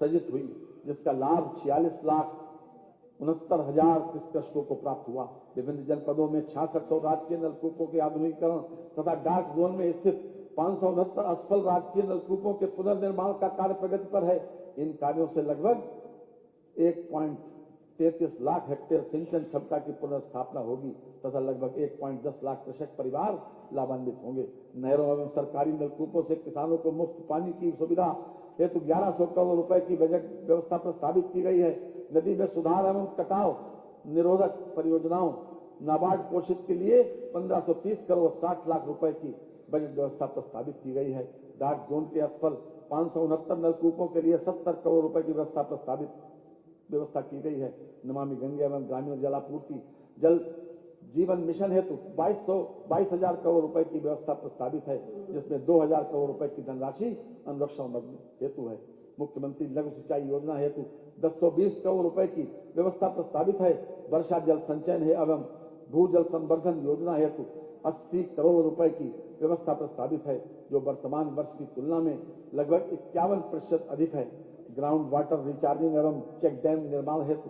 C: सृजित हुई, जिसका लाभ 46,69,000 कृषकों को प्राप्त हुआ। विभिन्न जनपदों में 6600 राजकीय नलकूपों के आधुनिकीकरण तथा डार्क जोन में स्थित 569 असफल राजकीय नलकूपों के पुनर्निर्माण का कार्य प्रगति पर है। इन कार्यों से लगभग 1.33 लाख हेक्टेयर सिंचन क्षमता की पुनर्स्थापना होगी तथा लगभग 1.10 लाख कृषक परिवार लाभान्वित होंगे। नहरों एवं सरकारी नलकूपों से किसानों को मुफ्त पानी की सुविधा हेतु 1100 करोड़ रुपए की बजट व्यवस्था प्रस्तावित की गई है। नदी में सुधार एवं कटाव निरोधक परियोजनाओं नाबार्ड पोषित के लिए 1530 करोड़ 60 लाख रुपए की बजट व्यवस्था प्रस्तावित की गई है। डार्क जोन के असफल 569 नलकूपों के लिए 70 करोड़ रुपए की व्यवस्था की गई है। नमामि गंगे एवं ग्रामीण जलापूर्ति जल जीवन मिशन हेतु 22,000 करोड़ रुपए की व्यवस्था प्रस्तावित है, जिसमें 2000 करोड़ रुपए की धनराशि अनुरक्षण हेतु है। मुख्यमंत्री लघु सिंचाई योजना हेतु 1020 करोड़ रुपए की व्यवस्था प्रस्तावित है। वर्षा जल संचयन है एवं भूजल संवर्धन योजना हेतु 80 करोड़ रुपए की व्यवस्था प्रस्तावित है, जो वर्तमान वर्ष की तुलना में लगभग 51% अधिक है। ग्राउंड वाटर रिचार्जिंग एवं चेक डैम निर्माण हेतु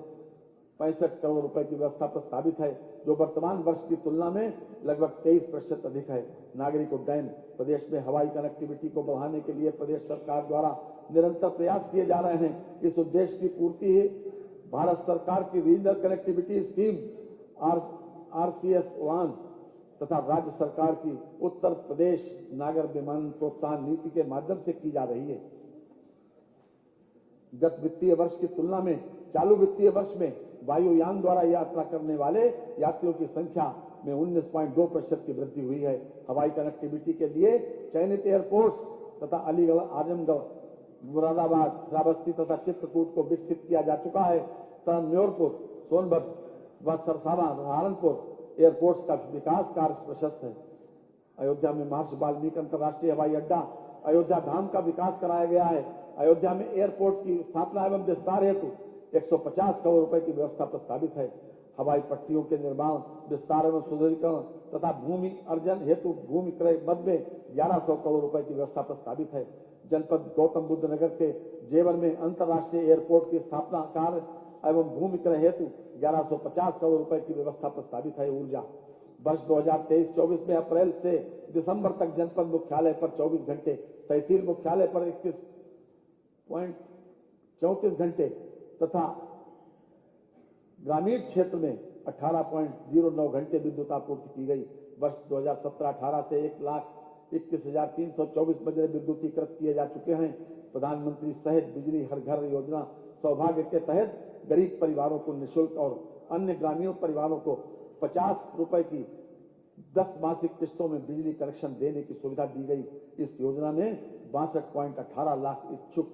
C: 65 करोड़ रुपए की व्यवस्था प्रस्तावित है, जो वर्तमान वर्ष की तुलना में लगभग 23% अधिक है। नागरिक उड्डयन, प्रदेश में हवाई कनेक्टिविटी को बढ़ाने के लिए प्रदेश सरकार द्वारा निरंतर प्रयास किए जा रहे हैं। इस उद्देश्य की पूर्ति भारत सरकार की रीजनल कनेक्टिविटी स्कीम RCS-1 तथा राज्य सरकार की उत्तर प्रदेश नागर विमानन प्रोत्साहन नीति के माध्यम से की जा रही है। गत वित्तीय वर्ष की तुलना में चालू वित्तीय वर्ष में वायुयान द्वारा यात्रा करने वाले यात्रियों की संख्या में 19.2% की वृद्धि हुई है। हवाई कनेक्टिविटी के लिए चयनित एयरपोर्ट्स तथा अलीगढ़, आजमगढ़, मुरादाबाद, श्रावस्ती तथा चित्रकूट को विकसित किया जा चुका है तथा न्योरपुर, सोनभद्र व सरसावा, सहारनपुर एयरपोर्ट्स का विकास कार्य प्रशस्त है। अयोध्या में महर्षि वाल्मीकि अंतर्राष्ट्रीय हवाई अड्डा, अयोध्या धाम का विकास कराया गया है। अयोध्या में एयरपोर्ट की स्थापना एवं विस्तार हेतु 150 करोड़ रुपए की व्यवस्था प्रस्तावित है। हवाई पट्टियों के निर्माण, विस्तार एवं सुदृढ़ीकरण तथा भूमि अर्जन हेतु भूमि क्रय मद में 1100 करोड़ रुपए की व्यवस्था प्रस्तावित है। जनपद गौतम बुद्ध नगर के जेवर में अंतर्राष्ट्रीय एयरपोर्ट की स्थापना कार्य एवं भूमि क्रय हेतु 1150 करोड़ रुपए की व्यवस्था प्रस्तावित है। ऊर्जा, वर्ष 2023-24 में अप्रैल से दिसंबर तक जनपद मुख्यालय पर 24 घंटे, तहसील मुख्यालय पर 21.34 घंटे तथा ग्रामीण क्षेत्र में 18.09 घंटे विद्युत आपूर्ति की गई। वर्ष 2017-18 से 1,21,324 बजरे विद्युतीकृत किए जा चुके हैं। प्रधानमंत्री सहज बिजली हर घर योजना सौभाग्य के तहत गरीब परिवारों को निःशुल्क और अन्य ग्रामीण परिवारों को 50 रुपए की 10 मासिक किस्तों में बिजली कनेक्शन देने की सुविधा दी गई। इस योजना में 62.18 लाख इच्छुक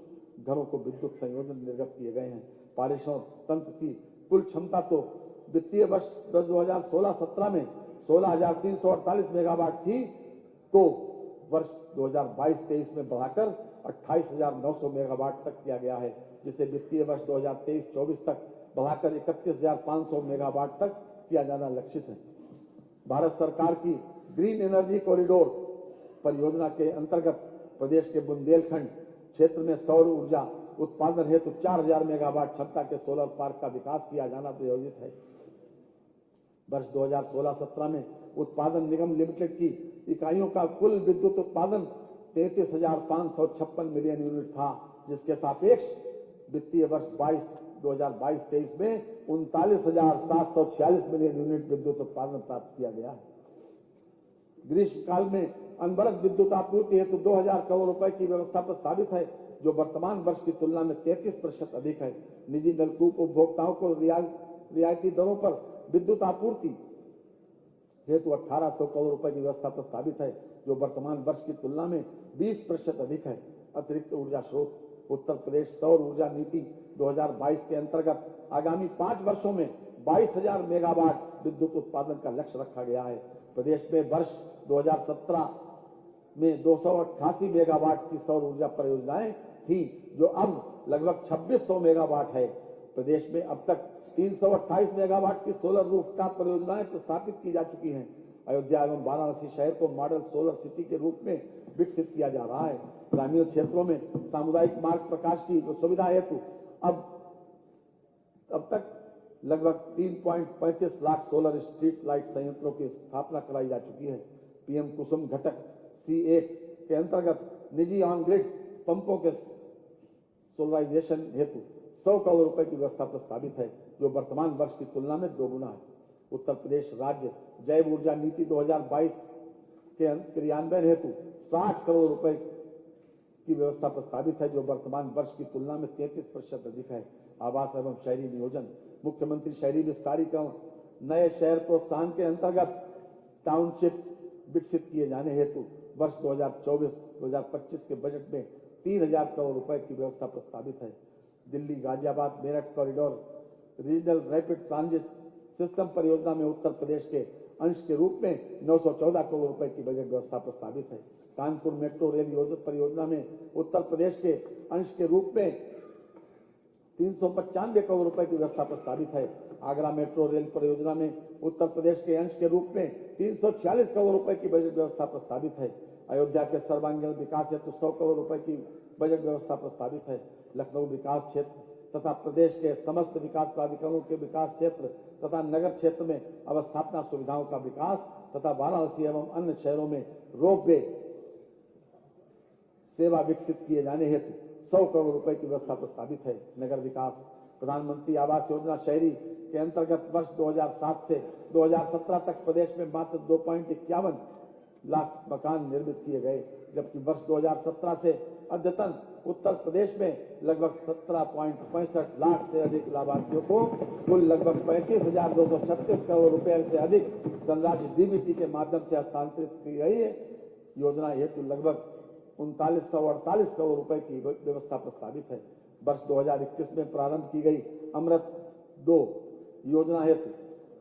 C: घरों को विद्युत संयोजन निर्गत किए गए हैं। पारेषण तंत्र की कुल क्षमता तो वित्तीय वर्ष 2016-17 में 16,348 मेगावाट थी, तो वर्ष 2022-23 में बढ़ाकर 28,900 मेगावाट तक किया गया है, जिसे वित्तीय वर्ष 2023-24 तक बढ़ाकर 31,500 मेगावाट तक किया जाना लक्षित है। भारत सरकार की ग्रीन एनर्जी कॉरिडोर परियोजना के अंतर्गत प्रदेश के बुंदेलखंड क्षेत्र में सौर ऊर्जा उत्पादन हेतु 4,000 मेगावाट क्षमता के सोलर पार्क का विकास किया जाना प्रयोजित है। वर्ष 2016-17 में उत्पादन निगम लिमिटेड की इकाइयों का कुल विद्युत उत्पादन 33,556 मिलियन यूनिट था, जिसके सापेक्ष वित्तीय वर्ष 2022-23 में 39,746 मिलियन यूनिट विद्युत उत्पादन प्राप्त किया गया है। ग्रीष्मकाल में अनवरत विद्युत आपूर्ति हेतु 2,000 करोड़ रुपए की व्यवस्था प्रस्तावित है, जो वर्तमान वर्ष की तुलना में 33% अधिक है। निजी नलकूप उपभोक्ताओं को रियायती दरों पर विद्युत आपूर्ति हेतु 1,800 करोड़ रुपए की व्यवस्था प्रस्तावित है, जो वर्तमान वर्ष की तुलना में 20% अधिक है। अतिरिक्त ऊर्जा स्रोत, उत्तर प्रदेश सौर ऊर्जा नीति 2022 के अंतर्गत आगामी 5 वर्षों में 22,000 मेगावाट विद्युत उत्पादन का लक्ष्य रखा गया है। प्रदेश में वर्ष 2017 में 288 मेगावाट की सौर ऊर्जा परियोजनाएं थी, जो अब लगभग 2600 मेगावाट है। प्रदेश में अब तक 328 मेगावाट की सोलर रूफटॉप परियोजनाएं प्रस्तावित की जा चुकी हैं। अयोध्या एवं वाराणसी शहर को मॉडल सोलर सिटी के रूप में विकसित किया जा रहा है। ग्रामीण क्षेत्रों में सामुदायिक मार्ग प्रकाश की सुविधा हेतु अब तक लगभग 3.35 लाख सोलर स्ट्रीट लाइट संयंत्रों की स्थापना कराई जा चुकी है। पीएम कुसुम घटक C1 के अंतर्गत निजी ऑन ग्रिड पंपों के सोलराइजेशन हेतु 100 करोड़ रुपए की व्यवस्था प्रस्तावित है, जो वर्तमान वर्ष की तुलना में 2 गुना है। उत्तर प्रदेश राज्य जैव ऊर्जा नीति 2022 के क्रियान्वयन हेतु 60 करोड़ रुपए की व्यवस्था प्रस्तावित है, जो वर्तमान वर्ष की तुलना में 33% अधिक है। आवास एवं शहरी नियोजन, मुख्यमंत्री शहरी विस्तारीकरण नए शहर प्रोत्साहन के अंतर्गत टाउनशिप विकसित किए जाने हेतु वर्ष 2024-2025 के बजट में 3,000 करोड़ रुपए की व्यवस्था प्रस्तावित है। Delhi Ghaziabad Meerut corridor regional rapid transit system परियोजना में उत्तर प्रदेश के अंश के रूप में 914 करोड़ रुपए की बजट व्यवस्था प्रस्तावित है। कानपुर मेट्रो रेल परियोजना में उत्तर प्रदेश के अंश के रूप में 395 करोड़ रुपए की व्यवस्था प्रस्तावित है। आगरा मेट्रो रेल परियोजना में उत्तर प्रदेश के अंश के रूप में 346 करोड़ रुपए की बजट व्यवस्था प्रस्तावित है। अयोध्या के सर्वांगीण विकास हेतु 100 करोड़ रुपए की बजट व्यवस्था प्रस्तावित है। लखनऊ विकास क्षेत्र तथा प्रदेश के समस्त विकास प्राधिकरणों के विकास क्षेत्र तथा नगर क्षेत्र में अवस्थापना सुविधाओं का विकास तथा वाराणसी एवं अन्य शहरों में रोपवे सेवा विकसित किए जाने हेतु 100 करोड़ रुपए की व्यवस्था प्रस्तावित है। नगर विकास प्रधानमंत्री आवास योजना शहरी के अंतर्गत वर्ष 2007 से 2017 तक प्रदेश में मात्र 2.51 लाख मकान निर्मित किए गए, जबकि वर्ष 2017 से अद्यतन उत्तर प्रदेश में लगभग 17.65 लाख से अधिक लाभार्थियों को कुल लगभग 35,236 करोड़ रुपए से अधिक धनराशि डीबीटी के माध्यम से हस्तांतरित की गई है। योजना हेतु लगभग 3948 करोड़ रुपए की व्यवस्था प्रस्तावित है। वर्ष 2021 में प्रारंभ की गई अमृत 2 योजना हेतु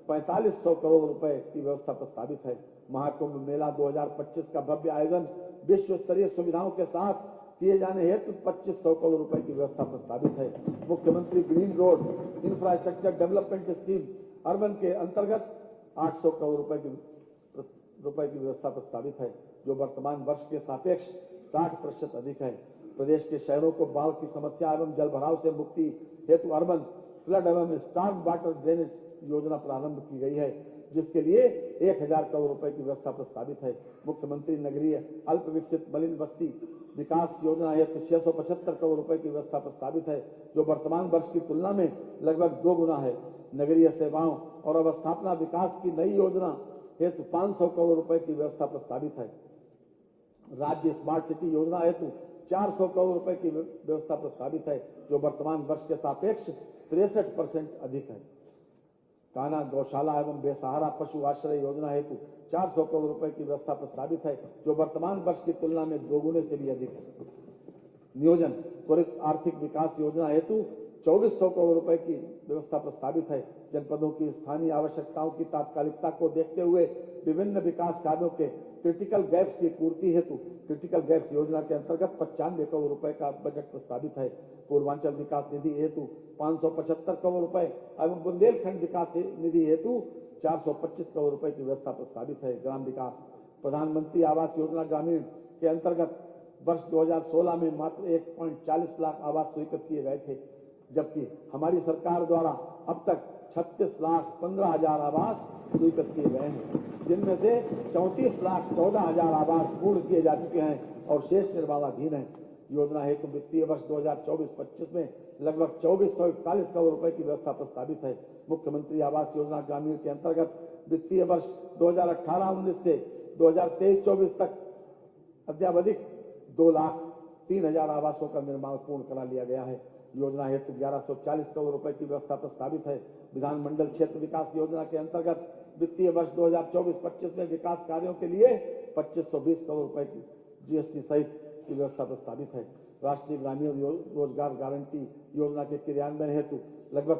C: 4500 करोड़ रुपए की व्यवस्था प्रस्तावित है। महाकुंभ मेला 2025 का भव्य आयोजन विश्व स्तरीय सुविधाओं के साथ किए जाने हेतु 2500 करोड़ रुपए की व्यवस्था प्रस्तावित है। मुख्यमंत्री green road infrastructure development scheme urban के अंतर्गत 800 करोड़ रुपए की व्यवस्था प्रस्तावित है, जो वर्तमान वर्ष के सापेक्ष 60% अधिक है। प्रदेश के शहरों को बाढ़ की समस्या एवं जल भराव से मुक्ति हेतु अर्बन फ्लड एवं स्टॉर्म वाटर ड्रेनेज योजना प्रारंभ की गई है, जिसके लिए 1000 करोड़ रुपए की व्यवस्था प्रस्तावित है। मुख्यमंत्री नगरीय अल्प विकसित मलिन बस्ती विकास योजना हेतु 675 करोड़ रुपए की व्यवस्था प्रस्तावित है, जो वर्तमान वर्ष की तुलना में लगभग 2 गुना है। नगरीय सेवाओं और अवस्थापना विकास की नई योजना हेतु 500 करोड़ रुपए की व्यवस्था प्रस्तावित है। राज्य स्मार्ट सिटी योजना हेतु 400 करोड़ रुपए की व्यवस्था प्रस्तावित है, जो वर्तमान वर्ष के सापेक्ष 63% अधिक है। कान्हा गौशाला एवं बेसहारा पशु आश्रय योजना हेतु 400 करोड़ रुपए की व्यवस्था प्रस्तावित है, जो वर्तमान वर्ष की तुलना में 2 गुने से भी अधिक है। नियोजन त्वरित आर्थिक विकास योजना हेतु 2400 करोड़ रुपए की व्यवस्था प्रस्तावित है। जनपदों की स्थानीय आवश्यकताओं की तात्कालिकता को देखते हुए विभिन्न विकास कार्यों के क्रिटिकल गैप्स की पूर्ति हेतु क्रिटिकल गैप्स योजना के अंतर्गत 95 करोड़ रुपए का बजट प्रस्तावित है। पूर्वांचल विकास निधि हेतु 575 करोड़ रुपए एवं बुंदेलखंड विकास निधि हेतु 425 करोड़ रुपए की व्यवस्था प्रस्तावित है। ग्राम विकास प्रधानमंत्री आवास योजना ग्रामीण के अंतर्गत वर्ष 2016 में मात्र 1.40 लाख आवास स्वीकृत किए गए थे, जबकि हमारी सरकार द्वारा अब तक 36,15,000 आवास स्वीकृत किए गए हैं, जिनमें से 34,14,000 आवास पूर्ण किए जा चुके हैं और शेष निर्माणाधीन हैं। योजना हेतु वित्तीय वर्ष 2024-25 में लगभग 2441 करोड़ रुपए की व्यवस्था प्रस्तावित है। मुख्यमंत्री आवास योजना ग्रामीण के अंतर्गत वित्तीय वर्ष 2018-19 से 2023-24 तक अद्यावधिक 2,03,000 आवासों का निर्माण पूर्ण करा लिया गया है। योजना हेतु 1140 करोड़ रुपए की व्यवस्था प्रस्तावित है। विधानमंडल क्षेत्र विकास योजना के अंतर्गत वित्तीय वर्ष 2024-25 में विकास कार्यों के लिए 2520 करोड़ रुपए की जीएसटी सहित की व्यवस्था प्रस्तावित है। राष्ट्रीय ग्रामीण रोजगार गारंटी योजना के क्रियान्वयन हेतु लगभग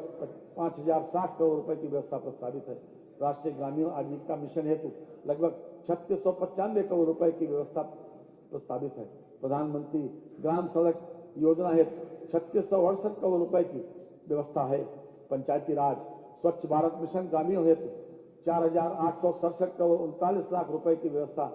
C: 5060 करोड़ रुपए की व्यवस्था प्रस्तावित है। राष्ट्रीय ग्रामीण आजीविका मिशन हेतु लगभग 3695 करोड़ रुपए की व्यवस्था प्रस्तावित है। प्रधानमंत्री ग्राम सड़क योजना हेतु 3668 करोड़ रुपए की व्यवस्था है। पंचायती राज स्वच्छ भारत मिशन ग्रामीण हेतु 4,867 करोड़ 39 लाख रुपए की व्यवस्था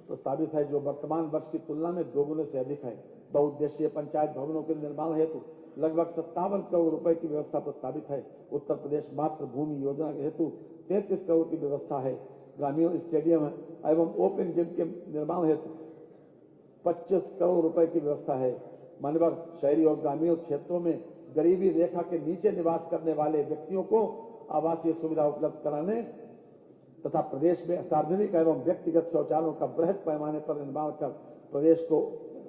C: प्रस्तावित है, जो वर्तमान वर्ष की तुलना में 2 गुने से अधिक है। बहुउद्देशीय पंचायत भवनों के निर्माण हेतु लगभग 57 करोड़ रुपए की व्यवस्था प्रस्तावित है। उत्तर प्रदेश मातृभूमि योजना हेतु 33 करोड़ की व्यवस्था है। ग्रामीण स्टेडियम एवं ओपन जिम के निर्माण हेतु 25 करोड़ रुपए की व्यवस्था है। मनवर शहरी और ग्रामीण क्षेत्रों में गरीबी रेखा के नीचे निवास करने वाले व्यक्तियों को आवासीय सुविधा उपलब्ध कराने तथा प्रदेश में सार्वजनिक एवं व्यक्तिगत शौचालयों का बृहद पैमाने पर निर्माण कर प्रदेश को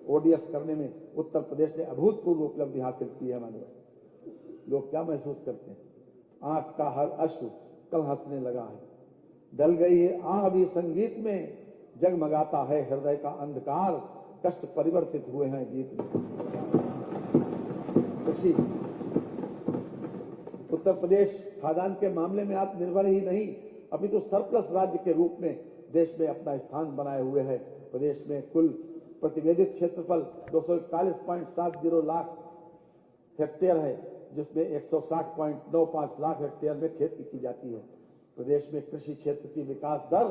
C: ओडीएफ करने में उत्तर प्रदेश ने अभूतपूर्व उपलब्धि हासिल की है। मानव लोग क्या महसूस करते हैं? आंख का हर अश्रु कल हंसने लगा है, डल गई है आह भी संगीत में, जगमगाता है हृदय का अंधकार, कष्ट परिवर्तित हुए हैं गीत में। कृषि उत्तर प्रदेश खाद्यान्न के मामले में आत्मनिर्भर ही नहीं अपितु सरप्लस राज्य के रूप में देश में अपना स्थान बनाए हुए है। प्रदेश में कुल प्रतिवेदित क्षेत्रफल 241.70 लाख हेक्टेयर है, जिसमें 160.95 लाख हेक्टेयर में खेती की जाती है। प्रदेश में कृषि क्षेत्र की विकास दर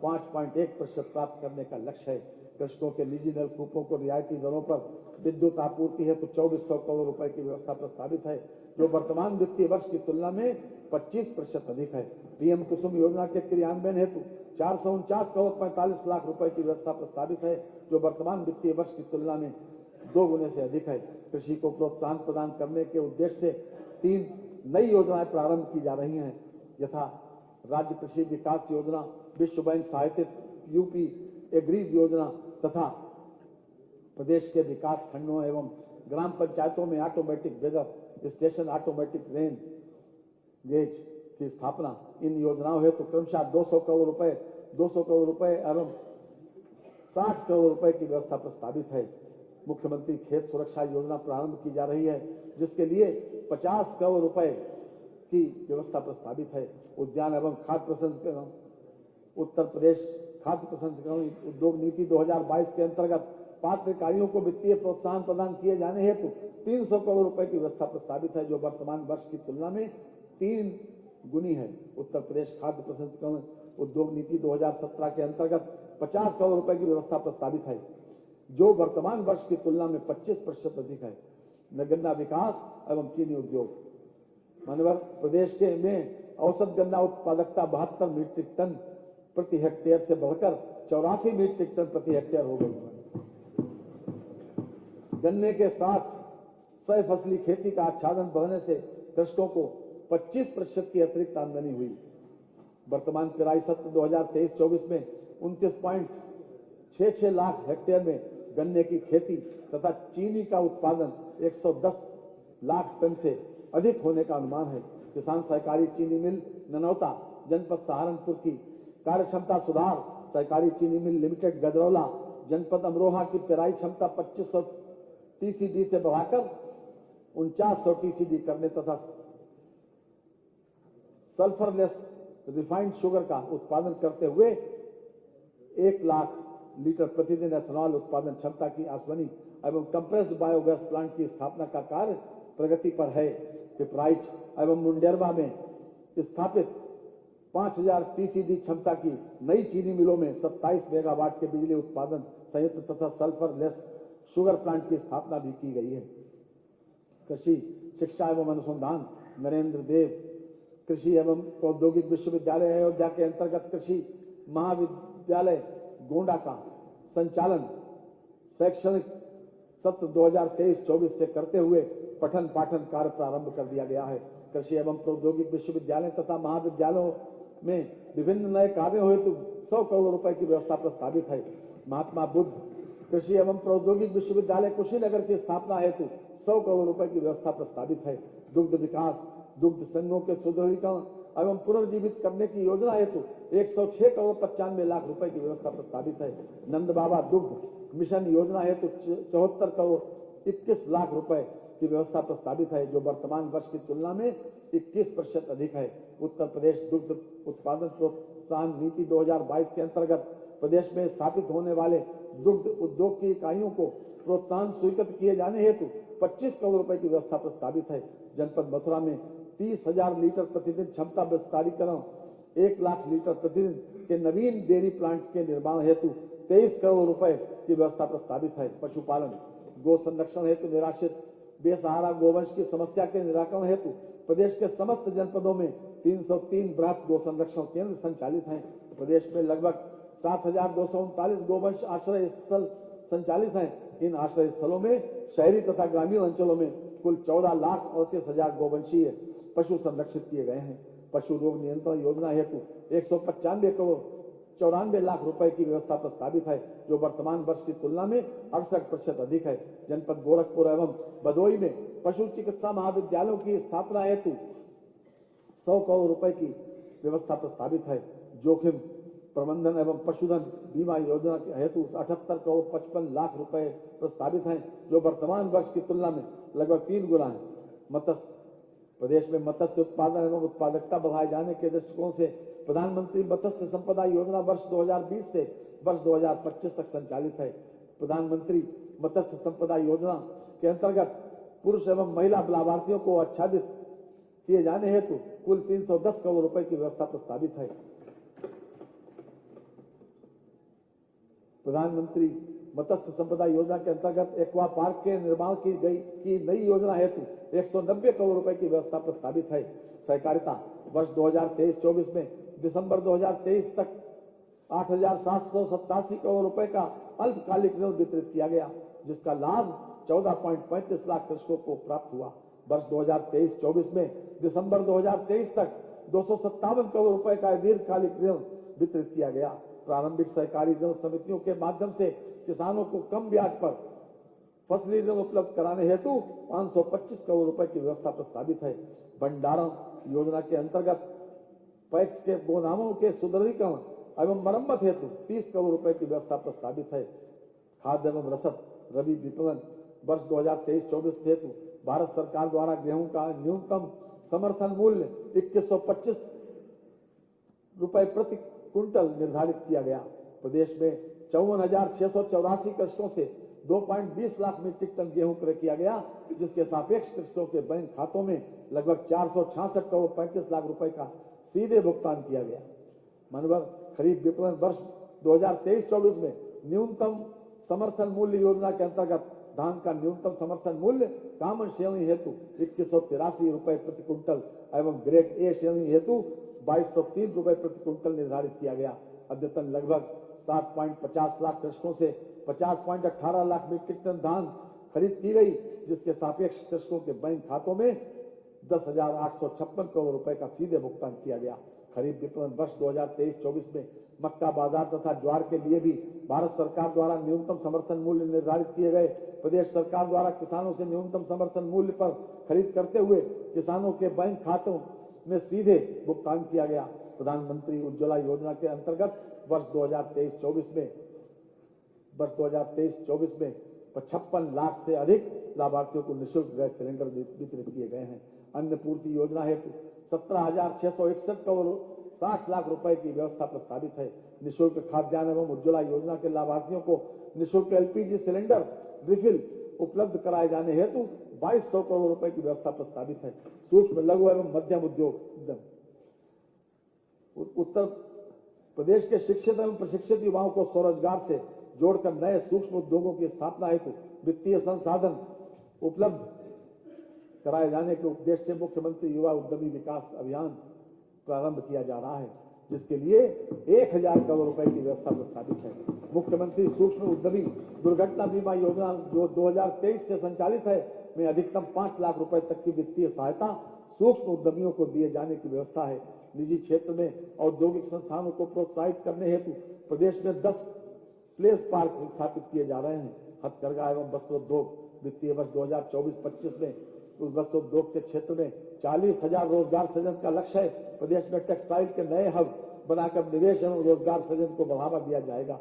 C: 5.1% प्राप्त करने का लक्ष्य है। कृषकों के निजी नलकूपों को रियायती दरों पर विद्युत आपूर्ति है तो 2400 करोड़ रुपए की व्यवस्था प्रस्तावित है, जो वर्तमान वित्तीय वर्ष की तुलना में 25% अधिक है। पीएम कुसुम योजना के क्रियान्वयन हेतु 449 करोड़ 45 लाख रुपए की व्यवस्था प्रस्तावित है, जो वर्तमान वित्तीय वर्ष की तुलना में 2 गुने से अधिक है। कृषि को प्रोत्साहन प्रदान करने के उद्देश्य से 3 नई योजनाएं प्रारंभ की जा रही हैं, यथा राज्य कृषि विकास योजना, विश्व बैंक सहायतित यूपी एग्रीज योजना तथा प्रदेश के विकास खंडों एवं ग्राम पंचायतों में automatic weather station, automatic rain gauge की स्थापना। इन योजनाओं हेतु क्रमशः 200 करोड़ रुपए एवं 60 करोड़ रुपए की व्यवस्था प्रस्तावित है। मुख्यमंत्री खेत सुरक्षा योजना प्रारंभ की जा रही है, जिसके लिए 50 करोड़ रुपए की व्यवस्था प्रस्तावित है। उद्यान एवं खाद्य प्रसंस्करण उत्तर प्रदेश खाद्य प्रसंस्करण उद्योग नीति 2022 के अंतर्गत पात्र इकाइयों को वित्तीय प्रोत्साहन प्रदान किए जाने हेतु 300 करोड़ रुपए की व्यवस्था प्रस्तावित है, जो वर्तमान वर्ष की तुलना में 3 गुनी है। उत्तर प्रदेश खाद्य प्रसंस्करण उद्योग नीति 2017 के अंतर्गत 50 करोड़ रुपए की व्यवस्था प्रस्तावित है, जो वर्तमान वर्ष की तुलना में 25% अधिक है। गन्ना विकास एवं चीनी उद्योग मानवर प्रदेश के में औसत गन्ना उत्पादकता 72 मीट्रिक टन प्रति हेक्टेयर से बढ़कर 84 मीट्रिक टन प्रति हेक्टेयर हो गई है। गन्ने के साथ सह फसली खेती का आच्छादन बढ़ने से कृषकों को 25% की अतिरिक्त आमदनी हुई। वर्तमान पेराई सत्र 2023-24 में 29.66 लाख हेक्टेयर में गन्ने की खेती तथा चीनी का उत्पादन 110 लाख टन से अधिक होने का अनुमान है। किसान सहकारी चीनी मिल ननौता जनपद सहारनपुर की कार्यक्षमता सुधार सहकारी चीनी मिल लिमिटेड गजरौला जनपद अमरोहा की पेराई क्षमता 2500 टीसीडी से बढ़ाकर 4900 टीसीडी करने तथा सल्फरलेस रिफाइंड शुगर का उत्पादन करते हुए 1 लाख लीटर प्रतिदिन एथेनॉल उत्पादन क्षमता की आसवनी एवं कंप्रेस्ड बायोगैस प्लांट की स्थापना का कार्य प्रगति पर है। पिपराइच एवं मुंडेरवा में स्थापित 5000 टीसीडी क्षमता की नई चीनी मिलों में 27 मेगावाट के बिजली उत्पादन संयंत्र तथा सल्फरलेस शुगर प्लांट की स्थापना भी की गई है। कृषि शिक्षा एवं अनुसंधान नरेंद्र देव कृषि एवं प्रौद्योगिक विश्वविद्यालय अयोध्या के अंतर्गत कृषि महाविद्यालय गोंडा का संचालन शैक्षणिक सत्र 2023-24 से करते हुए पठन पाठन कार्य प्रारंभ कर दिया गया है। कृषि एवं प्रौद्योगिक विश्वविद्यालय तथा महाविद्यालयों में विभिन्न नए कार्यों हेतु 100 करोड़ रुपए की व्यवस्था प्रस्तावित है। महात्मा बुद्ध कृषि एवं प्रौद्योगिक विश्वविद्यालय कुशीनगर की स्थापना हेतु 100 करोड़ रुपए की व्यवस्था प्रस्तावित है। दुग्ध विकास दुग्ध संघों के सुदृढ़ीकरण एवं पुनर्जीवित करने की योजना हेतु 106 करोड़ 95 लाख रुपए की व्यवस्था प्रस्तावित है। नंद बाबा दुग्ध मिशन योजना हेतु 74 करोड़ 21 लाख रुपए की व्यवस्था प्रस्तावित है, जो वर्तमान वर्ष की तुलना में 21% अधिक है। उत्तर प्रदेश दुग्ध उत्पादन प्रोत्साहन नीति 2022 के अंतर्गत प्रदेश में स्थापित होने वाले दुग्ध उद्योग की इकाइयों को प्रोत्साहन स्वीकृत किए जाने हेतु 25 करोड़ रुपए की व्यवस्था प्रस्तावित है। जनपद मथुरा में 30,000 लीटर प्रतिदिन क्षमता विस्तारीकरण 1 लाख लीटर प्रतिदिन के नवीन डेयरी प्लांट के निर्माण हेतु 23 करोड़ रुपए की व्यवस्था प्रस्तावित है। पशुपालन गो संरक्षण हेतु निराश्रित बेसहारा गोवंश की समस्या के निराकरण हेतु प्रदेश के समस्त जनपदों में 303 बृहत गो संरक्षण केंद्र संचालित हैं। प्रदेश में लगभग 7,239 गोवंश आश्रय स्थल संचालित हैं। इन आश्रय स्थलों में शहरी तथा ग्रामीण अंचलों में कुल 14,38,000 गोवंशीय पशु संरक्षित किए गए हैं। पशु रोग नियंत्रण योजना हेतु 195 करोड़ 94 लाख रुपए की व्यवस्था प्रस्तावित है, जो वर्तमान वर्ष की तुलना में 68% अधिक है। जनपद गोरखपुर एवं भदोई में पशु चिकित्सा महाविद्यालयों की स्थापना हेतु 100 करोड़ रुपए की व्यवस्था प्रस्तावित है। जोखिम प्रबंधन एवं पशुधन बीमा योजना के हेतु 78 करोड़ 55 लाख रुपए प्रस्तावित हैं, जो वर्तमान वर्ष की तुलना में लगभग 3 गुना है। मत्स्य प्रदेश में मत्स्य उत्पादन एवं उत्पादकता बढ़ाए जाने के दृष्टिकोण से प्रधानमंत्री मत्स्य संपदा योजना वर्ष 2020 से वर्ष 2025 तक संचालित है। प्रधानमंत्री मत्स्य संपदा योजना के अंतर्गत पुरुष एवं महिला लाभार्थियों को आच्छादित किए जाने हेतु कुल 310 करोड़ रुपए की व्यवस्था प्रस्तावित है। प्रधानमंत्री मत्स्य संपदा योजना के अंतर्गत एक्वा पार्क के निर्माण की नई योजना हेतु 190 करोड़ रुपए की व्यवस्था प्रस्तावित है। सहकारिता वर्ष 2023-24 में दिसंबर 2023 तक 8,787 करोड़ रुपए का अल्पकालिक ऋण वितरित किया गया, जिसका लाभ 14.35 लाख कृषकों को प्राप्त हुआ। वर्ष 2023-24 में दिसंबर 2023 तक 257 करोड़ रुपए का दीर्घकालिक ऋण वितरित किया गया। प्रारंभिक सहकारी ऋण समितियों के माध्यम से किसानों को कम ब्याज पर फसली ऋण उपलब्ध कराने हेतु 525 करोड़ रुपए की व्यवस्था प्रस्तावित है। भंडारण योजना के अंतर्गत पैक्स के गोदामों के सुदृढ़ीकरण एवं मरम्मत हेतु 30 करोड़ रुपए की व्यवस्था प्रस्तावित है। खाद्य एवं रसद रबी विपणन वर्ष 2023-24 हेतु भारत सरकार द्वारा गेहूं का न्यूनतम समर्थन मूल्य 2125 रुपए प्रति क्विंटल निर्धारित किया गया। प्रदेश में 54,684 कृषकों से 2.20 लाख मीट्रिक टन गेहूं क्रय किया गया, जिसके सापेक्ष कृषकों के बैंक खातों में लगभग 466 करोड़ 35 लाख रुपए का सीधे भुगतान किया गया। मनवर खरीफ विपणन वर्ष 2023-24 में न्यूनतम समर्थन मूल्य योजना के अंतर्गत धान का न्यूनतम समर्थन मूल्य कामन श्रेणी हेतु 2183 रुपए प्रति क्विंटल एवं ग्रेड ए श्रेणी हेतु 2203 रुपए प्रति क्विंटल निर्धारित किया गया। अद्यतन लगभग 7.50 लाख कृषकों से 50.18 लाख मीट्रिक टन धान खरीद की गई, जिसके सापेक्ष कृषकों के बैंक खातों में 10,856 करोड़ रुपए का सीधे भुगतान किया गया। खरीफ विपणन वर्ष 2023-24 में मक्का बाजार तथा ज्वार के लिए भी भारत सरकार द्वारा न्यूनतम समर्थन मूल्य निर्धारित किए गए। प्रदेश सरकार द्वारा किसानों से न्यूनतम समर्थन मूल्य पर खरीद करते हुए किसानों के बैंक खातों में सीधे भुगतान किया गया। प्रधानमंत्री उज्ज्वला योजना के अंतर्गत वर्ष 2023-24 में 55 लाख से अधिक लाभार्थियों को निःशुल्क गैस सिलेंडर वितरित किए गए हैं। अन्न पूर्ति योजना हेतु 17,661 करोड़ 60 लाख रुपए की व्यवस्था प्रस्तावित है। निःशुल्क खाद्यान्न एवं उज्ज्वला योजना के लाभार्थियों को निःशुल्क एलपीजी सिलेंडर रिफिल उपलब्ध कराए जाने हेतु 2200 करोड़ रुपए की व्यवस्था प्रस्तावित है। सूक्ष्म लघु एवं मध्यम उद्योग उत्तर प्रदेश के शिक्षित एवं प्रशिक्षित युवाओं को स्वरोजगार से जोड़कर नए सूक्ष्म उद्योगों की स्थापना हेतु वित्तीय संसाधन उपलब्ध कराए जाने के उद्देश्य से मुख्यमंत्री युवा उद्यमी विकास अभियान प्रारंभ किया जा रहा है, जिसके लिए 1000 करोड़ रुपए की व्यवस्था प्रस्तावित है। मुख्यमंत्री सूक्ष्म उद्यमी दुर्घटना बीमा योजना जो 2023 से संचालित है, में अधिकतम 5 लाख रुपए तक की वित्तीय सहायता सूक्ष्म उद्यमियों को दिए जाने की व्यवस्था है। निजी क्षेत्र में औद्योगिक संस्थानों को प्रोत्साहित करने हेतु प्रदेश में 10 प्लेस पार्क स्थापित किए जा रहे हैं। हथकरघा एवं वस्त्रोद्योग वित्तीय वर्ष 2024-25 में उस वस्त्रोद्योग के क्षेत्र में 40,000 रोजगार सृजन का लक्ष्य है। प्रदेश में टेक्सटाइल के नए हब बनाकर निवेश एवं रोजगार सृजन को बढ़ावा दिया जाएगा।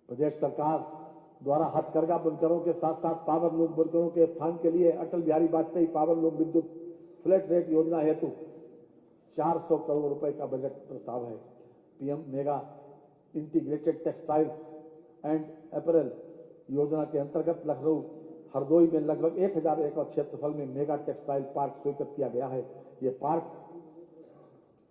C: प्रदेश सरकार द्वारा हथकरघा बुनकरों के साथ साथ पावर लूम बुनकरों के उत्थान के लिए अटल बिहारी वाजपेयी पावर लूम विद्युत फ्लैट रेट योजना हेतु 400 करोड़ रुपए का बजट प्रस्ताव है। PM mega integrated textiles and apparel योजना के अंतर्गत लखनऊ हरदोई में लगभग 1000 एकड़ क्षेत्रफल में मेगा टेक्सटाइल पार्क स्वीकृत किया गया है। ये पार्क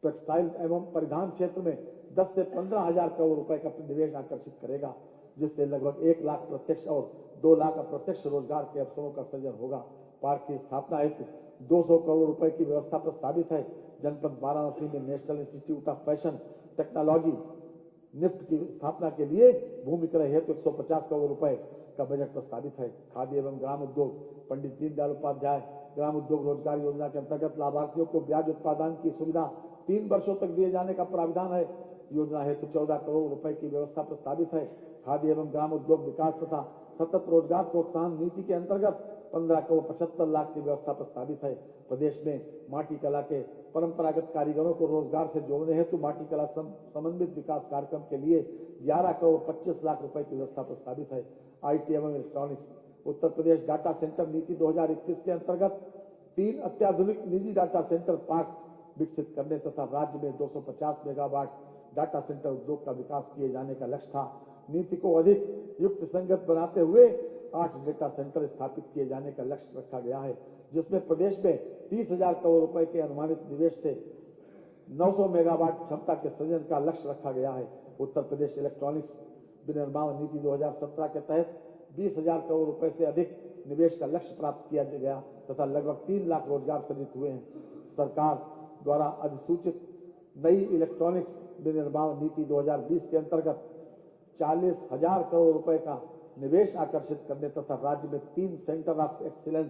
C: टेक्सटाइल एवं परिधान क्षेत्र में 10 से 15,000 करोड़ रुपए का निवेश आकर्षित करेगा, जिससे लगभग 1 लाख प्रत्यक्ष और 2 लाख अप्रत्यक्ष रोजगार के अवसरों का सृजन होगा। पार्क की स्थापना हेतु 200 करोड़ रुपए की व्यवस्था प्रस्तावित है। जनपद वाराणसी में national institute of fashion technology NIFT की स्थापना के लिए भूमि क्रय हेतु 150 करोड़ रुपए का बजट प्रस्तावित है। खाद्य एवं ग्राम उद्योग पंडित दीनदयाल उपाध्याय ग्राम उद्योग रोजगार योजना के अंतर्गत लाभार्थियों को ब्याज उत्पादन की सुविधा 3 वर्षों तक दिए जाने का प्रावधान है। योजना हेतु 14 करोड़ रुपए की व्यवस्था प्रस्तावित है। खाद्य एवं ग्राम उद्योग विकास तथा सतत रोजगार प्रोत्साहन नीति के अंतर्गत 15 करोड़ 75 लाख की व्यवस्था प्रस्तावित है। प्रदेश में माटी कला के परंपरागत कारीगरों को रोजगार से जोड़ने हेतु माटी कला समन्वित विकास कार्यक्रम के लिए 11 करोड़ 25 लाख रुपए की व्यवस्था प्रस्तावित है। आईटी एवं electronics Uttar Pradesh data centre नीति 2021 के अंतर्गत 3 अत्याधुनिक निजी डाटा सेंटर पार्क विकसित करने तथा राज्य में 250 मेगावाट डाटा सेंटर उद्योग का विकास किए जाने का लक्ष्य था। नीति को अधिक युक्त संगत बनाते हुए 8 डेटा सेंटर स्थापित किए जाने का लक्ष्य रखा गया है, जिसमें प्रदेश में 30,000 करोड़ रुपए के अनुमानित निवेश से 900 मेगावाट क्षमता के सृजन का लक्ष्य रखा गया है। उत्तर प्रदेश इलेक्ट्रॉनिक्स विनिर्माण नीति 2017 के तहत 20,000 करोड़ रुपए से अधिक निवेश का लक्ष्य प्राप्त किया गया तथा लगभग 3 लाख रोजगार सृजित हुए हैं। सरकार द्वारा अधिसूचित नई इलेक्ट्रॉनिक्स विनिर्माण नीति 2020 के अंतर्गत 40,000 करोड़ रुपए का निवेश आकर्षित करने तथा राज्य में 3 सेंटर ऑफ एक्सीलेंस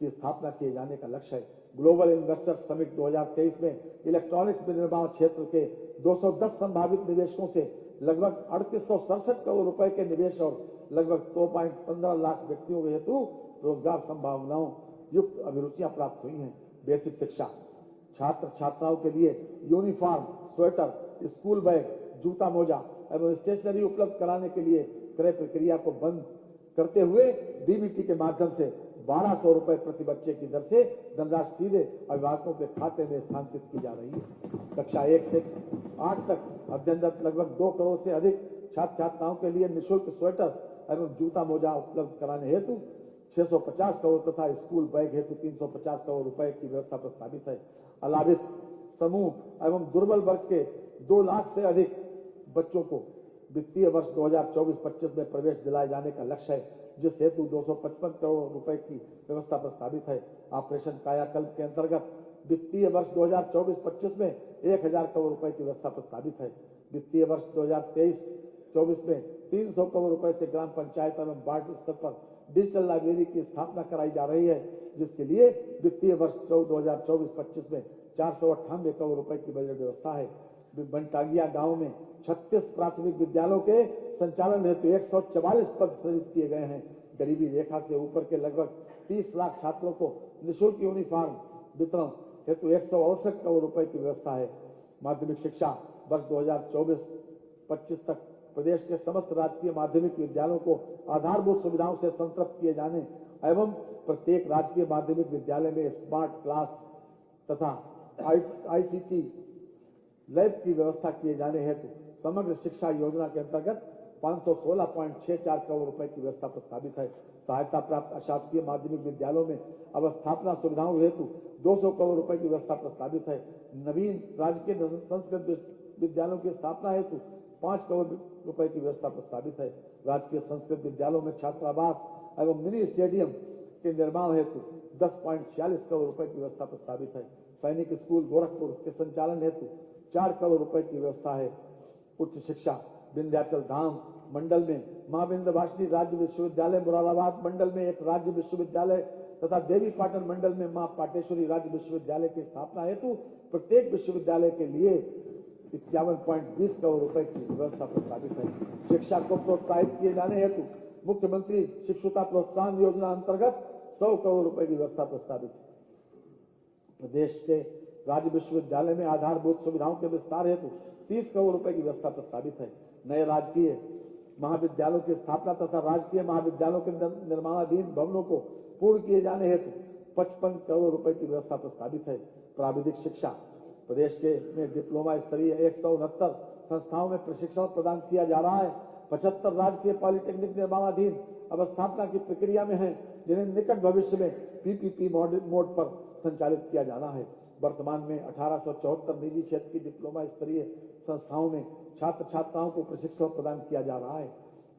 C: की स्थापना किए जाने का लक्ष्य है। ग्लोबल इन्वेस्टर्स समिट 2023 में इलेक्ट्रॉनिक्स विनिर्माण क्षेत्र के 210 संभावित निवेशकों से लगभग 3867 करोड़ रुपए के निवेश और लगभग 2.15 लाख व्यक्तियों के हेतु रोजगार संभावनाओं युक्त अभिरुचियां प्राप्त हुई हैं। बेसिक शिक्षा छात्र छात्राओं के लिए यूनिफॉर्म, स्वेटर, स्कूल बैग, जूता मोजा एवं स्टेशनरी उपलब्ध कराने के लिए क्रय प्रक्रिया को बंद करते हुए डीबीटी के माध्यम से 1200 रुपए प्रति बच्चे की दर से धनराशि सीधे अभिभावकों के खाते में स्थानांतरित की जा रही है। कक्षा 1 से 8 तक अध्ययनरत लगभग 2 करोड़ से अधिक छात्र छात्राओं के लिए निःशुल्क स्वेटर एवं जूता मोजा उपलब्ध कराने हेतु 650 करोड़ तथा स्कूल बैग हेतु 350 करोड़ रुपए की व्यवस्था प्रस्तावित है। अलाभित समूह एवं दुर्बल वर्ग के 2 लाख से अधिक बच्चों को वित्तीय वर्ष 2024-25 में प्रवेश दिलाए जाने का लक्ष्य है, जिस हेतु 255 करोड़ रुपए की व्यवस्था प्रस्तावित है। ऑपरेशन कायाकल्प के अंतर्गत वित्तीय वर्ष 2024-25 में 1,000 करोड़ रुपए की व्यवस्था प्रस्तावित है। वित्तीय वर्ष 2023-24 में 300 करोड़ रुपए से ग्राम पंचायत एवं वार्ड स्तर पर डिजिटल लाइब्रेरी की स्थापना कराई जा रही है, जिसके लिए वित्तीय वर्ष 2024-25 में 498 करोड़ रुपए की बजट व्यवस्था है। बनटांगिया गांव में 36 प्राथमिक विद्यालयों के संचालन हेतु 144 पद सृजित किए गए हैं। गरीबी रेखा से ऊपर के लगभग 30 लाख छात्रों को निःशुल्क यूनिफॉर्म वितरण हेतु 168 करोड़ रुपए की व्यवस्था है। माध्यमिक शिक्षा वर्ष 2024-25 तक प्रदेश के समस्त राजकीय माध्यमिक विद्यालयों को आधारभूत सुविधाओं से संतृप्त किए जाने एवं प्रत्येक राजकीय माध्यमिक विद्यालय में स्मार्ट क्लास तथा ICT लैब की व्यवस्था किए जाने हेतु समग्र शिक्षा योजना के अंतर्गत 516.64 करोड़ रुपए की व्यवस्था प्रस्तावित है। सहायता प्राप्त अशासकीय माध्यमिक विद्यालयों में अवस्थापना सुविधाओं हेतु 200 करोड़ रुपए की व्यवस्था प्रस्तावित है। नवीन राजकीय संस्कृत विद्यालयों की स्थापना हेतु 5 करोड़ रुपए की व्यवस्था प्रस्तावित है। राजकीय संस्कृत विद्यालयों में छात्रावास एवं मिनी स्टेडियम के निर्माण हेतु 10.46 करोड़ रुपए की व्यवस्था प्रस्तावित है। सैनिक स्कूल गोरखपुर के संचालन हेतु 4 करोड़ रुपए की व्यवस्था है। उच्च शिक्षा विंध्याचल धाम मंडल में मां विंध्यवासिनी राज्य विश्वविद्यालय, मुरादाबाद मंडल में एक राज्य विश्वविद्यालय तथा देवी पाटन मंडल में मां पाटेश्वरी राज्य विश्वविद्यालय की स्थापना हेतु प्रत्येक विश्वविद्यालय के लिए 51.20 करोड़ रुपए की व्यवस्था प्रस्तावित है। शिक्षा को प्रोत्साहित किए जाने हेतु मुख्यमंत्री शिक्षुता प्रोत्साहन योजना अंतर्गत 100 करोड़ रुपए की व्यवस्था प्रस्तावित है। प्रदेश के राज्य विश्वविद्यालय में आधारभूत सुविधाओं के विस्तार हेतु 30 करोड़ रुपए की व्यवस्था प्रस्तावित है। नए राजकीय महाविद्यालयों की स्थापना तथा राजकीय महाविद्यालयों के निर्माणाधीन भवनों को पूर्ण किए जाने हेतु 55 करोड़ रुपए की व्यवस्था प्रस्तावित है। प्राविधिक शिक्षा प्रदेश के में डिप्लोमा स्तरीय 169 संस्थाओं में प्रशिक्षण प्रदान किया जा रहा है। 75 राजकीय पॉलिटेक्निक निर्माणाधीन अवस्थापना की प्रक्रिया में है, जिन्हें निकट भविष्य में PPP मोड पर संचालित किया जाना है। वर्तमान में 1874 निजी क्षेत्र की डिप्लोमा स्तरीय संस्थाओं में छात्र छात्राओं को प्रशिक्षण प्रदान किया जा रहा है।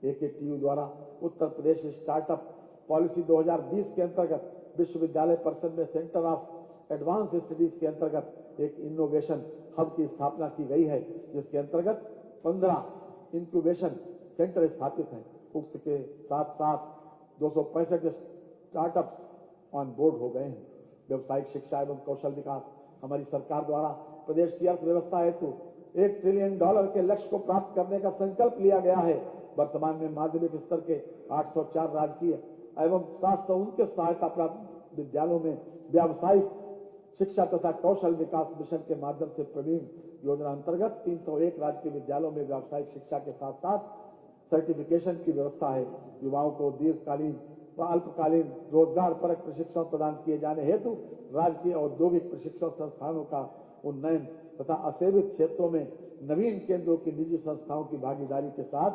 C: AKTU द्वारा उत्तर प्रदेश स्टार्टअप पॉलिसी 2020 के अंतर्गत विश्वविद्यालय परिषद में सेंटर ऑफ एडवांस स्टडीज के अंतर्गत एक इनोवेशन हब की स्थापना की गई है, जिसके अंतर्गत 15 इंक्यूबेशन सेंटर स्थापित हैं। उक्त के साथ साथ 265 स्टार्टअप्स ऑन बोर्ड हो गए हैं। व्यवसायिक शिक्षा एवं कौशल विकास हमारी सरकार द्वारा प्रदेश की अर्थव्यवस्था हेतु $1 ट्रिलियन के लक्ष्य को प्राप्त करने का संकल्प लिया गया है। वर्तमान में माध्यमिक स्तर के 804 राजकीय एवं 729 सहायता प्राप्त विद्यालयों में व्यावसायिक शिक्षा तथा कौशल विकास मिशन के माध्यम से प्रवीण योजना अंतर्गत 301 राजकीय विद्यालयों में व्यावसायिक शिक्षा के साथ साथ सर्टिफिकेशन की व्यवस्था है। युवाओं को दीर्घकालीन व अल्पकालीन रोजगार परक प्रशिक्षण प्रदान किए जाने हेतु राजकीय औद्योगिक प्रशिक्षण संस्थानों का उन्नयन तथा असेवित क्षेत्रों में नवीन केंद्रों की निजी संस्थाओं की भागीदारी के साथ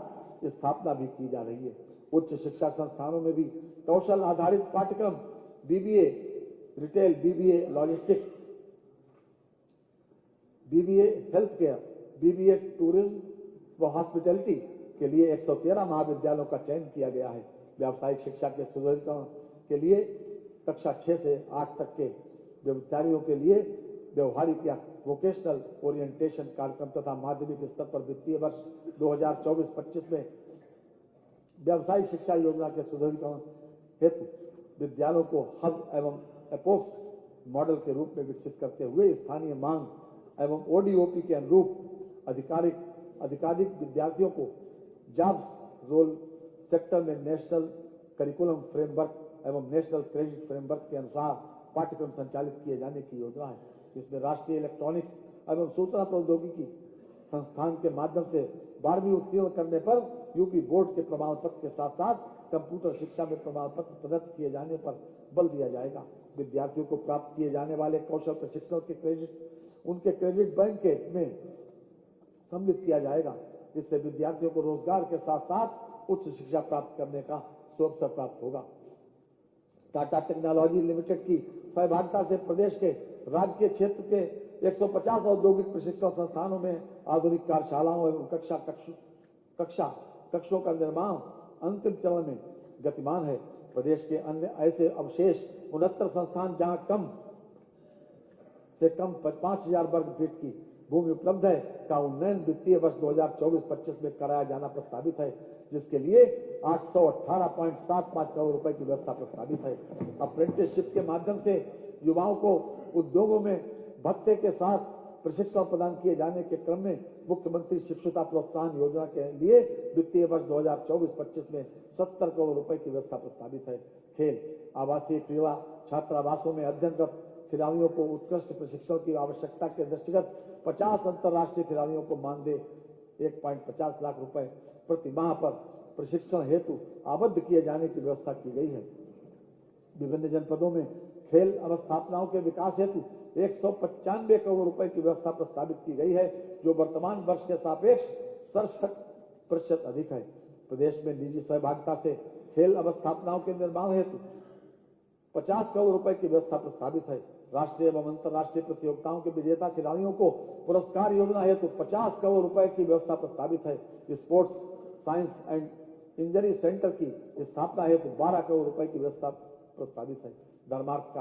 C: स्थापना भी की जा रही है। उच्च शिक्षा संस्थानों में भी कौशल आधारित पाठ्यक्रम BBA retail, BBA logistics BBA health care, BBA tourism व हॉस्पिटैलिटी के लिए 113 महाविद्यालयों का चयन किया गया है। व्यावसायिक शिक्षा के सुदृढ़ीकरण के लिए कक्षा 6 से 8 तक के विद्यार्थियों के लिए व्यवहारिक या वोकेशनल ओरिएंटेशन कार्यक्रम तथा माध्यमिक स्तर पर वित्तीय वर्ष 2024-25 में व्यावसायिक शिक्षा योजना के सुदृढ़ीकरण हेतु विद्यालयों को हब एवं एपोक्स मॉडल के रूप में विकसित करते हुए स्थानीय मांग एवं ODOP के अनुरूप अधिकाधिक विद्यार्थियों को जॉब्स रोल सेक्टर में नेशनल करिकुलम फ्रेमवर्क एवं नेशनल क्रेडिट फ्रेमवर्क के अनुसार पाठ्यक्रम संचालित किए जाने की योजना है। इसमें राष्ट्रीय इलेक्ट्रॉनिक्स एवं सूचना प्रौद्योगिकी संस्थान के माध्यम से 12वीं उत्तीर्ण करने पर यूपी बोर्ड के प्रमाण पत्र के साथ साथ कंप्यूटर शिक्षा में प्रमाण पत्र प्रदत्त किए जाने पर बल दिया जाएगा। विद्यार्थियों को प्राप्त किए जाने वाले कौशल प्रशिक्षण के क्रेडिट उनके क्रेडिट बैंक के में सम्मिलित किया जाएगा। इससे विद्यार्थियों को रोजगार के साथ साथ उच्च शिक्षा प्राप्त करने का अवसर प्राप्त होगा। टाटा टेक्नोलॉजी लिमिटेड की सहभागिता से प्रदेश के राजकीय क्षेत्र के 150 औद्योगिक प्रशिक्षण संस्थानों में आधुनिक कार्यशालाओं एवं कक्षों का निर्माण अंतिम चरण में गतिमान है। प्रदेश के अन्य ऐसे अवशेष 69 संस्थान जहां कम से कम 5000 वर्ग फीट की भूमि उपलब्ध है का उन्नयन वित्तीय वर्ष 2024-25 में कराया जाना प्रस्तावित है, जिसके लिए 818.75 करोड़ रुपए की व्यवस्था प्रस्तावित है। अप्रेंटिसशिप के माध्यम से युवाओं को उद्योगों में भत्ते के साथ प्रशिक्षण प्रदान किए जाने के क्रम में मुख्यमंत्री शिक्षुता प्रोत्साहन योजना के लिए वित्तीय वर्ष 2024-25 में 70 करोड़ रुपए की व्यवस्था प्रस्तावित है। खेल आवासीय क्रीड़ा छात्रावासों में अध्ययनरत खिलाड़ियों को उत्कृष्ट प्रशिक्षण की आवश्यकता के दृष्टिगत 50 अंतर्राष्ट्रीय खिलाड़ियों को मानदेय 1.50 लाख रुपए प्रति माह पर प्रशिक्षण हेतु आबद्ध किए जाने की व्यवस्था की गई है। विभिन्न जनपदों में खेल अवस्थापनाओं के विकास हेतु 195 करोड़ रुपए की व्यवस्था प्रस्तावित की गई है, जो वर्तमान वर्ष के सापेक्ष 67% अधिक है। प्रदेश में निजी सहभागिता से खेल अवस्थापनाओं के निर्माण हेतु 50 करोड़ रुपए की व्यवस्था प्रस्तावित है। राष्ट्रीय एवं अंतर्राष्ट्रीय प्रतियोगिताओं के विजेता खिलाड़ियों को पुरस्कार योजना हेतु 50 करोड़ रुपए की व्यवस्था प्रस्तावित है। Sports science and injury centre की स्थापना हेतु 12 करोड़ रुपए की व्यवस्था प्रस्तावित है। धर्मार्थ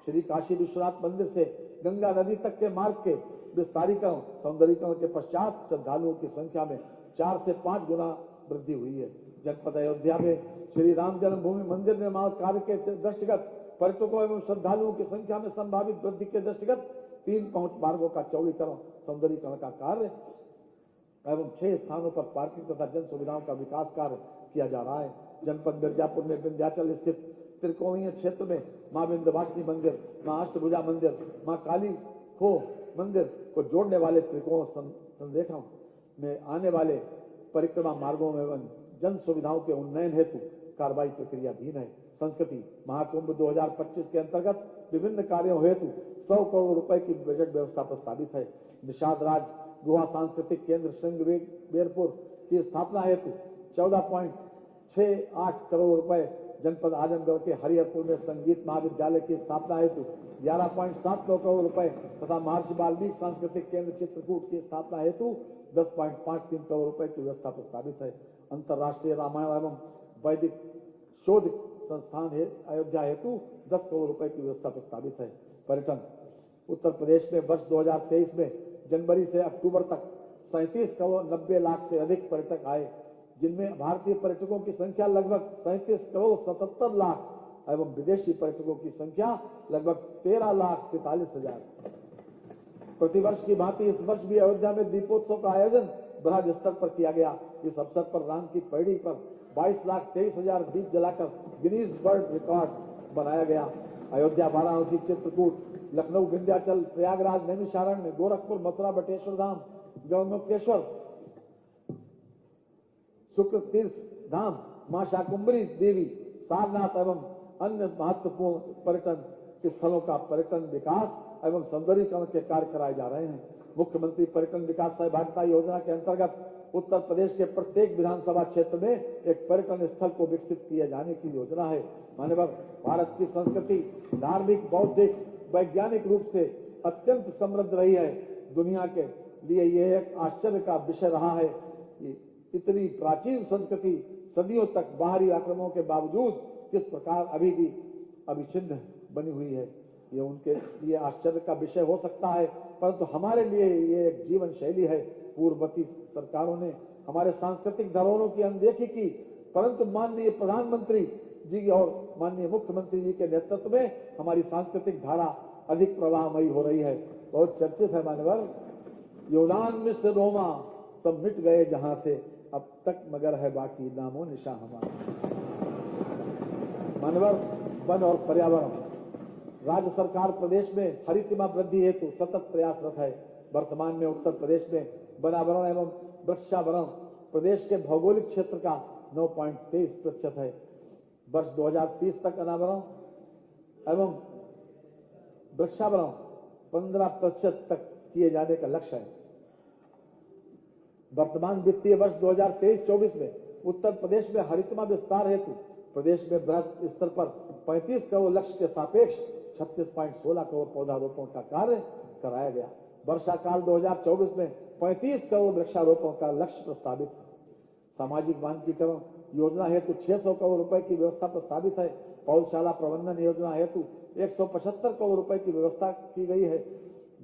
C: श्री काशी विश्वनाथ मंदिर से गंगा नदी तक के मार्ग के विस्तारीकरण सौंदर्यीकरण के पश्चात श्रद्धालुओं की संख्या में 4 से 5 गुना वृद्धि हुई है। जनपद अयोध्या में श्री राम जन्मभूमि मंदिर निर्माण कार्य के दृष्टिगत पर्यटकों एवं श्रद्धालुओं की संख्या में संभावित वृद्धि के दृष्टिगत 3 पहुंच मार्गों का चौड़ीकरण सौंदर्यीकरण का कार्य एवं 6 स्थानों पर पार्किंग तथा जन सुविधाओं का विकास कार्य किया जा रहा है। जनपद मिर्जापुर में विंध्याचल स्थित त्रिकोणीय क्षेत्र में मां विंध्यवासिनी मंदिर, मां अष्टभुजा मंदिर, मां काली खो मंदिर को जोड़ने वाले त्रिकोण संरेखण में आने वाले परिक्रमा मार्गों एवं जन सुविधाओं के उन्नयन हेतु कार्रवाई प्रक्रियाधीन है। संस्कृति महाकुंभ 2025 के अंतर्गत विभिन्न कार्यों हेतु 100 करोड़ रुपए की बजट व्यवस्था प्रस्तावित है। निषाद राज गुहा सांस्कृतिक केंद्र सिंहवेरपुर की स्थापना हेतु 14.68 करोड़ रुपए, जनपद आजमगढ़ के हरिहरपुर में संगीत महाविद्यालय की स्थापना हेतु 11.79 करोड़ रुपए तथा महर्षि वाल्मीकि सांस्कृतिक केंद्र चित्रकूट की स्थापना हेतु 10.53 करोड़ रुपए की व्यवस्था प्रस्तावित है। अंतर्राष्ट्रीय रामायण एवं वैदिक शोध संस्थान अयोध्या हेतु 10 करोड़ रुपए की व्यवस्था प्रस्तावित है। पर्यटन उत्तर प्रदेश में वर्ष 2023 में जनवरी से अक्टूबर तक 37 करोड़ 90 लाख से अधिक पर्यटक आए, जिनमें भारतीय पर्यटकों की संख्या लगभग 37 करोड़ 77 लाख एवं विदेशी पर्यटकों की संख्या लगभग 13 लाख 43 हजार। प्रतिवर्ष की भांति इस वर्ष भी अयोध्या में दीपोत्सव का आयोजन बृहद स्तर पर किया गया। इस अवसर पर राम की पैड़ी पर 22,23,000 दीप जलाकर गिनीज वर्ल्ड रिकॉर्ड बनाया गया। अयोध्या, वाराणसी, चित्रकूट, लखनऊ, विंध्याचल, प्रयागराज, नैमिषारण्य, गोरखपुर, मथुरा, बटेश्वर धाम, गौमुखेश्वर, शुक्र तीर्थ धाम, मां शाकुंभरी देवी, सारनाथ एवं अन्य महत्वपूर्ण पर्यटन स्थलों का पर्यटन विकास एवं सौंदर्यीकरण के कार्य कराए जा रहे हैं। मुख्यमंत्री पर्यटन विकास सहभागिता योजना के अंतर्गत उत्तर प्रदेश के प्रत्येक विधानसभा क्षेत्र में एक पर्यटन स्थल को विकसित किए जाने की योजना है। माननीय भारत की संस्कृति धार्मिक, बौद्धिक, वैज्ञानिक रूप से अत्यंत समृद्ध रही है। दुनिया के लिए यह एक आश्चर्य का विषय रहा है कि इतनी प्राचीन संस्कृति सदियों तक बाहरी आक्रमणों के बावजूद किस प्रकार अभी भी अविच्छिन्न बनी हुई है। ये उनके लिए आश्चर्य का विषय हो सकता है, परंतु हमारे लिए ये एक जीवन शैली है। पूर्ववर्ती सरकारों ने हमारे सांस्कृतिक धरोहरों की अनदेखी की, परंतु माननीय प्रधानमंत्री जी और माननीय मुख्यमंत्री जी के नेतृत्व में हमारी सांस्कृतिक धारा अधिक प्रवाहमयी हो रही है। बहुत चर्चित है मान्यवर, यूनान मिस्र रोमा सब मिट गए जहां से, अब तक मगर है बाकी नामो निशा हमारा। मान्यवर, वन और पर्यावरण, राज्य सरकार प्रदेश में हरितमा वृद्धि हेतु सतत प्रयासरत है। वर्तमान में उत्तर प्रदेश में वनावरण एवं वृक्षावरण प्रदेश के भौगोलिक क्षेत्र का 9.23% है। वर्ष 2030 तक अनावरण एवं वृक्षावरण 15% तक किए जाने का लक्ष्य है। वर्तमान वित्तीय वर्ष 2023-24 में उत्तर प्रदेश में हरितमा विस्तार हेतु प्रदेश में बृहद स्तर पर 35 करोड़ लक्ष्य के सापेक्ष 36.16 करोड़ पौधारोपण का कार्य कराया गया। वर्षा काल 2024 में 35 करोड़ वृक्षारोपण का लक्ष्य प्रस्तावित है। सामाजिक मानकीकरण योजना हेतु 600 करोड़ रुपए की व्यवस्था प्रस्तावित है। पौधशाला प्रबंधन योजना हेतु 175 करोड़ रुपए की व्यवस्था की गई है।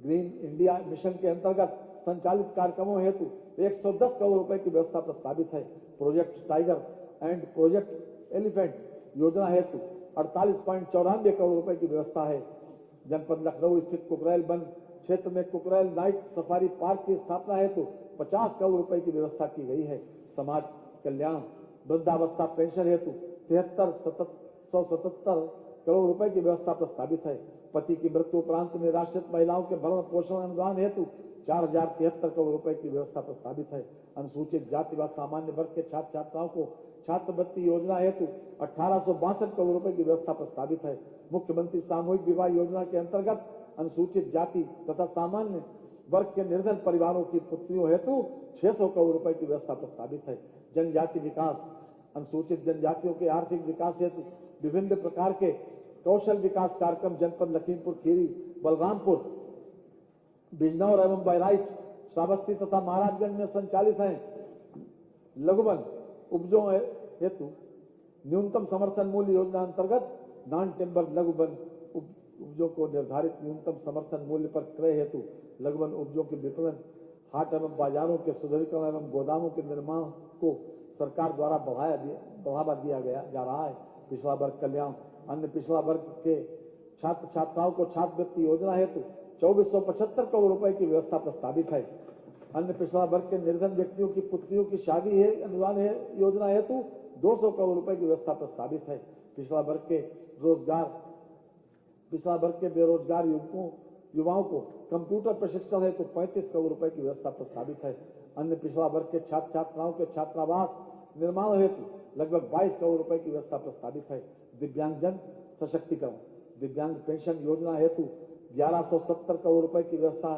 C: ग्रीन इंडिया मिशन के अंतर्गत संचालित कार्यक्रमों हेतु 110 करोड़ रुपए की व्यवस्था प्रस्तावित है। Project tiger and project elephant योजना हेतु 48.94 करोड़ रुपए की व्यवस्था है। जनपद लखनऊ स्थित कुकरेल वन क्षेत्र में कुकरेल नाइट सफारी पार्क की स्थापना हेतु 50 करोड़ रुपए की व्यवस्था की गई है। समाज कल्याण वृद्धावस्था पेंशन हेतु 73,777 करोड़ रुपए की व्यवस्था प्रस्तावित है। पति की मृत्यु उपरांत निराश्रित महिलाओं के भरण पोषण अनुदान हेतु 4,073 करोड़ रुपए की व्यवस्था प्रस्तावित है। अनुसूचित जाति व सामान्य वर्ग के छात्र छात्राओं को छात्रवृत्ति योजना हेतु 1862 करोड़ रुपए की व्यवस्था प्रस्तावित है। मुख्यमंत्री सामूहिक विवाह योजना के अंतर्गत अनुसूचित जाति तथा सामान्य वर्ग के निर्धन परिवारों की पुत्रियों हेतु 600 करोड़ रुपए की व्यवस्था प्रस्तावित है। जनजाति विकास, अनुसूचित जनजातियों के आर्थिक विकास हेतु विभिन्न प्रकार के कौशल विकास कार्यक्रम जनपद लखीमपुर खीरी, बलरामपुर, बिजनौर एवं बहराइच, श्रावस्ती तथा महाराजगंज में संचालित हैं। लघुवन उपजों हेतु न्यूनतम समर्थन मूल्य योजना अंतर्गत नॉन टिम्बर लघुवन उपजों को निर्धारित न्यूनतम समर्थन मूल्य पर क्रय हेतु लघुवन उपजों के विपणन, हाट एवं बाजारों के सुदृढ़ीकरण एवं गोदामों के निर्माण को सरकार द्वारा बढ़ावा दिया जा रहा है। पिछड़ा वर्ग कल्याण, अन्य पिछड़ा वर्ग के छात्र छात्राओं को छात्रवृत्ति योजना हेतु 2475 करोड़ रुपए की व्यवस्था प्रस्तावित है। अन्य पिछड़ा वर्ग के निर्धन व्यक्तियों की पुत्रियों की शादी अनुदान योजना हेतु 200 करोड़ रुपए की व्यवस्था प्रस्तावित है। पिछड़ा वर्ग के बेरोजगार युवाओं को कंप्यूटर प्रशिक्षण हेतु 35 करोड़ रुपए की व्यवस्था प्रस्तावित है। अन्य पिछड़ा वर्ग के छात्र छात्राओं के छात्रावास निर्माण हेतु लगभग 22 करोड़ रुपए की व्यवस्था प्रस्तावित है। दिव्यांगजन सशक्तिकरण, दिव्यांग पेंशन योजना हेतु 1170 करोड़ रुपए की व्यवस्था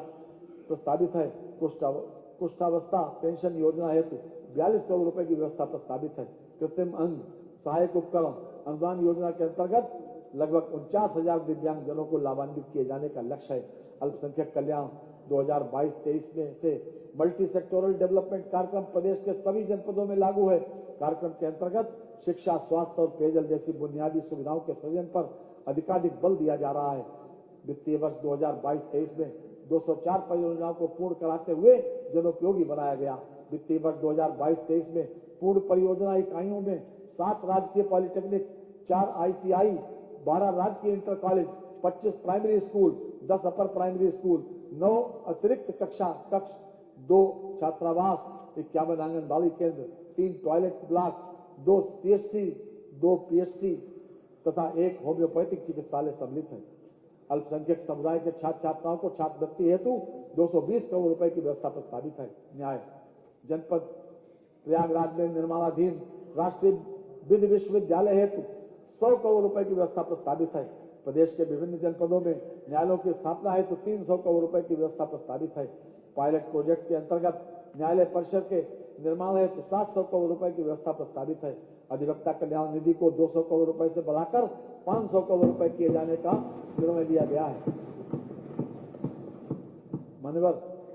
C: प्रस्तावित है। कुष्ठावस्था पेंशन योजना हेतु 42 करोड़ रुपए की व्यवस्था प्रस्तावित है। कृत्रिम अंग सहायक उपकरण अनुदान योजना के अंतर्गत लगभग 49,000 दिव्यांग जनों को लाभान्वित किए जाने का लक्ष्य है। अल्पसंख्यक कल्याण 2022-23 में से मल्टी सेक्टोरल डेवलपमेंट कार्यक्रम प्रदेश के सभी जनपदों में लागू है। कार्यक्रम के अंतर्गत शिक्षा, स्वास्थ्य और पेयजल जैसी बुनियादी सुविधाओं के सृजन पर अधिकाधिक बल दिया जा रहा है। वित्तीय वर्ष 2022-23 में 204 परियोजनाओं को पूर्ण कराते हुए जनोपयोगी बनाया गया। वित्तीय वर्ष 2022-23 में पूर्ण परियोजना इकाइयों में 7 राजकीय पॉलिटेक्निक, 4 ITI, 12 राजकीय inter college, 25 primary school, 10 upper primary school, 9 अतिरिक्त कक्ष, 2 छात्रावास, 51 आंगनबाड़ी केंद्र, 3 टॉयलेट ब्लॉक, 2 CHC, 2 PHC तथा 1 होम्योपैथिक चिकित्सालय सम्मिलित है। अल्पसंख्यक समुदाय के छात्र छात्राओं को छात्रवृत्ति हेतु 220 करोड़ रुपए की व्यवस्था प्रस्तावित है। न्याय, जनपद प्रयागराज में निर्माणाधीन राष्ट्रीय विधि विश्वविद्यालय हेतु 100 करोड़ रुपए की व्यवस्था प्रस्तावित है। प्रदेश के विभिन्न जनपदों में न्यायालयों की स्थापना हेतु 300 करोड़ रुपए की व्यवस्था प्रस्तावित है। पायलट प्रोजेक्ट के अंतर्गत न्यायालय परिसर के निर्माण हेतु 700 करोड़ रुपए की व्यवस्था प्रस्तावित है। अधिवक्ता कल्याण निधि को 200 करोड़ रुपए से बढ़ाकर 500 करोड़ रुपए किए जाने का निर्णय लिया गया है। मान्यवर,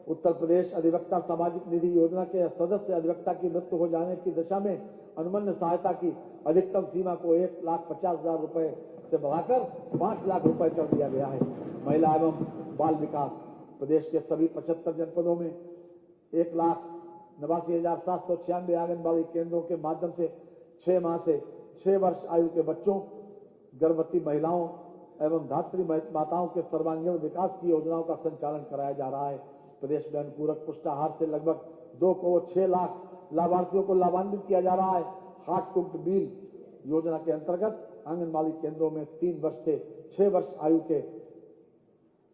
C: उत्तर प्रदेश अधिवक्ता सामाजिक निधि योजना के सदस्य अधिवक्ता की मृत्यु हो जाने की दशा में अनुमन्य सहायता की अधिकतम सीमा को 1,50,000 रुपए से बढ़ाकर 5 लाख रुपए कर दिया गया है। महिला एवं बाल विकास प्रदेश के सभी 75 जनपदों में 1,89,796 आंगनबाड़ी केंद्रों के माध्यम से 6 माह से 6 वर्ष आयु के बच्चों, गर्भवती महिलाओं एवं धात्री माताओं के सर्वांगीण विकास की योजनाओं का संचालन कराया जा रहा है। प्रदेश में अनुपूरक पुष्टाहार से लगभग 2 करोड़ 6 लाख लाभार्थियों को लाभान्वित किया जा रहा है। हार्ट कुक्ड मील योजना के अंतर्गत आंगनबाड़ी केंद्रों में 3 वर्ष से 6 वर्ष आयु के